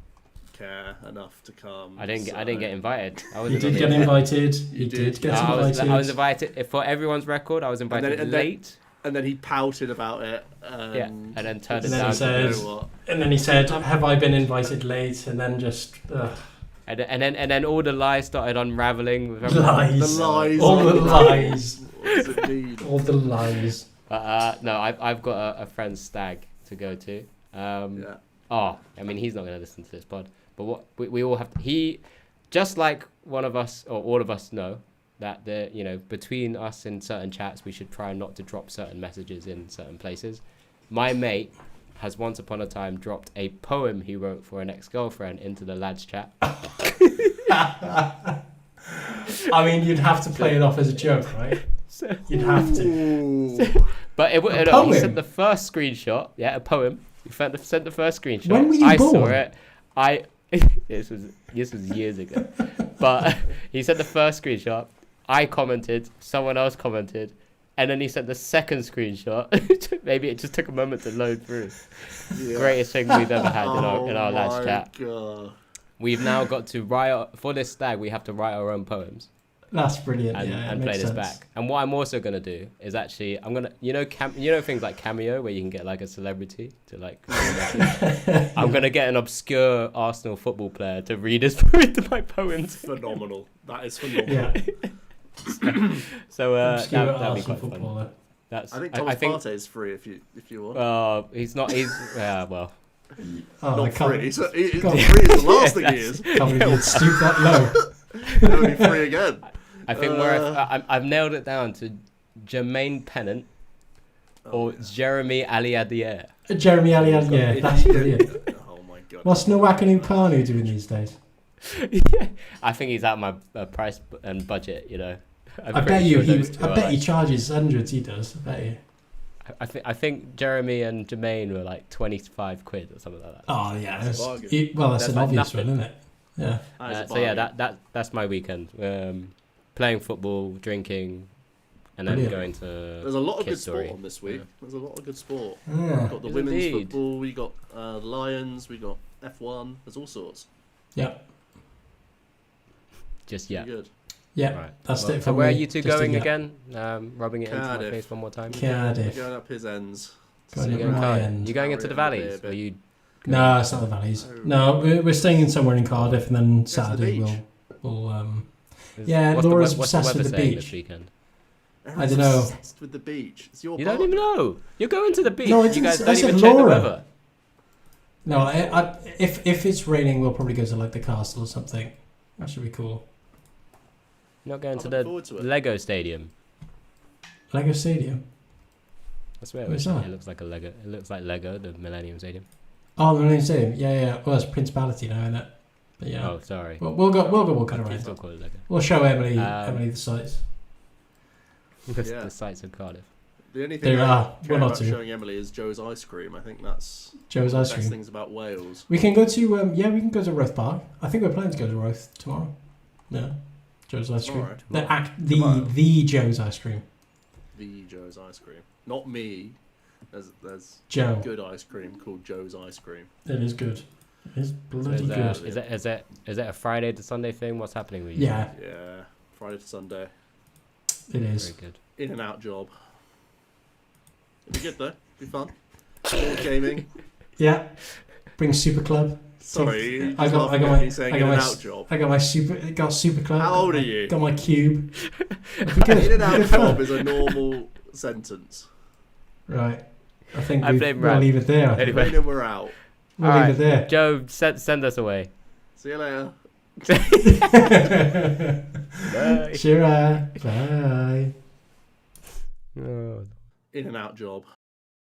care enough to come. I didn't so- get invited. I was You did get invited. You did get I invited. was invited. For everyone's record, I was invited and then- late. And then he pouted about it. Yeah, and then turned it And then down. he said- You know what? And then he said, "Have I been invited late?" And then just And then all the lies started unraveling. lies. The lies. All the lies. What does it mean? All the lies. No, I've got a friend's stag to go to. Yeah. Oh, I mean, he's not going to listen to this pod. But what we all have, he, just like one of us or all of us know that between us in certain chats, we should try not to drop certain messages in certain places. My mate has once upon a time dropped a poem he wrote for an ex-girlfriend into the lads chat. I mean, you'd have to play it off as a joke, right? You'd have to. Ooh. But he poem? sent the first screenshot. Yeah, a poem. He sent the first screenshot. When were you I born? saw it. This was years ago. But he sent the first screenshot. I commented. Someone else commented. And then he sent the second screenshot. Maybe it just took a moment to load through. Yeah. Greatest thing we've ever had in our Oh lads my chat. God. We've now got to for this stag. We have to write our own poems That's brilliant. and, yeah, and it play makes this sense. back. And what I'm also gonna do is actually I'm gonna things like Cameo where you can get like a celebrity to like. I'm gonna get an obscure Arsenal football player to read my poems. Phenomenal. That is phenomenal. Yeah. So Obscure that'd be Arsenal quite fun. footballer. That's I think Thomas Partey is free if you want. he's not. He's well. Oh, I Not can't, free. He's free is can't- the last thing he is. can't believe you'd stoop that low. He'll be free again. I think I've nailed it down to Jermaine Pennant or Jeremy Aliadier. Jeremy Allian, yeah, that's brilliant. Oh my God. What's Nwakanu Kanu doing these days? I think he's out my price and budget. I'm I pretty bet you sure he. those two I are bet like- he charges hundreds. He does. I bet you. I think Jeremy and Jermaine were like 25 quid or something like that. Oh yeah. That's a That's, bargain. well, that's That's an like obvious nothing. one, isn't it? Yeah. That is a So yeah, bargain. that's my weekend. Playing football, drinking, and then Brilliant. going to. There's a lot of Kid good sport Story. on this week. Yeah. There's a lot of good sport. Yeah. We've got the Yes, women's indeed. football. We got Lions. We got F1. There's all sorts. Yeah. Just yeah. Pretty good. Yeah. Right. That's Well, it so for where me. are you two Just a going yeah. again? Rubbing it into my Cardiff. face one more time. We're Cardiff. going up his ends. So Going you're up going, my Cardiff. end. You're going into the Carry on a valleys, bit. or you? No, it's not the valleys. No, we're staying in somewhere in Cardiff, and then to the Saturday beach. we'll Yeah, what's Laura's what's the obsessed weather with the saying beach. this weekend? Everyone's dunno. obsessed with the beach. It's your You part. don't even know. You're going to the beach. No, I you didn't guys s- I don't said even check the Laura. weather. No, if it's raining, we'll probably go to like the castle or something. That should be cool. You're not going I to look the forward to it. Lego Stadium. Lego Stadium. I swear Where's it that? looks like a Lego. It looks like Lego, the Millennium Stadium. Oh, the Millennium Stadium. Yeah. Well, it's Principality now, isn't it? But yeah. Oh, sorry. We'll go walking I around. still call it Lego. We'll show Emily Um, the sights. Yeah. The sights of Cardiff. The only thing There I are care one or about two. showing Emily is Joe's ice cream. I think that's Joe's one of ice the best cream. things about Wales. We can go to we can go to Roath Park. I think we're planning to go to Roath tomorrow. Yeah, Joe's ice cream. Tomorrow. The Joe's ice cream. The Joe's ice cream, not me. There's Joe. good ice cream called Joe's ice cream. It is good. It is So bloody is good. that a Friday to Sunday thing? What's happening with you? Yeah, Yeah, Friday to Sunday, it is. Very good. in and out job. It'd be good though. Be fun. Board gaming. Yeah. Bring Super Club. Sorry, you I just got- laughed I got at my- me saying I in got and my out job. I got Super Club. How got old my- are you? Got my cube. It'd be good. In and out It'd be fun. job is a normal sentence. Right. I think I blame we'll Rad. leave it there. I think. Anyway. Rain and we're out. We'll Alright. leave it there. Joe, send us away. See you later. Bye. Sure. Bye. Oh. In and out job.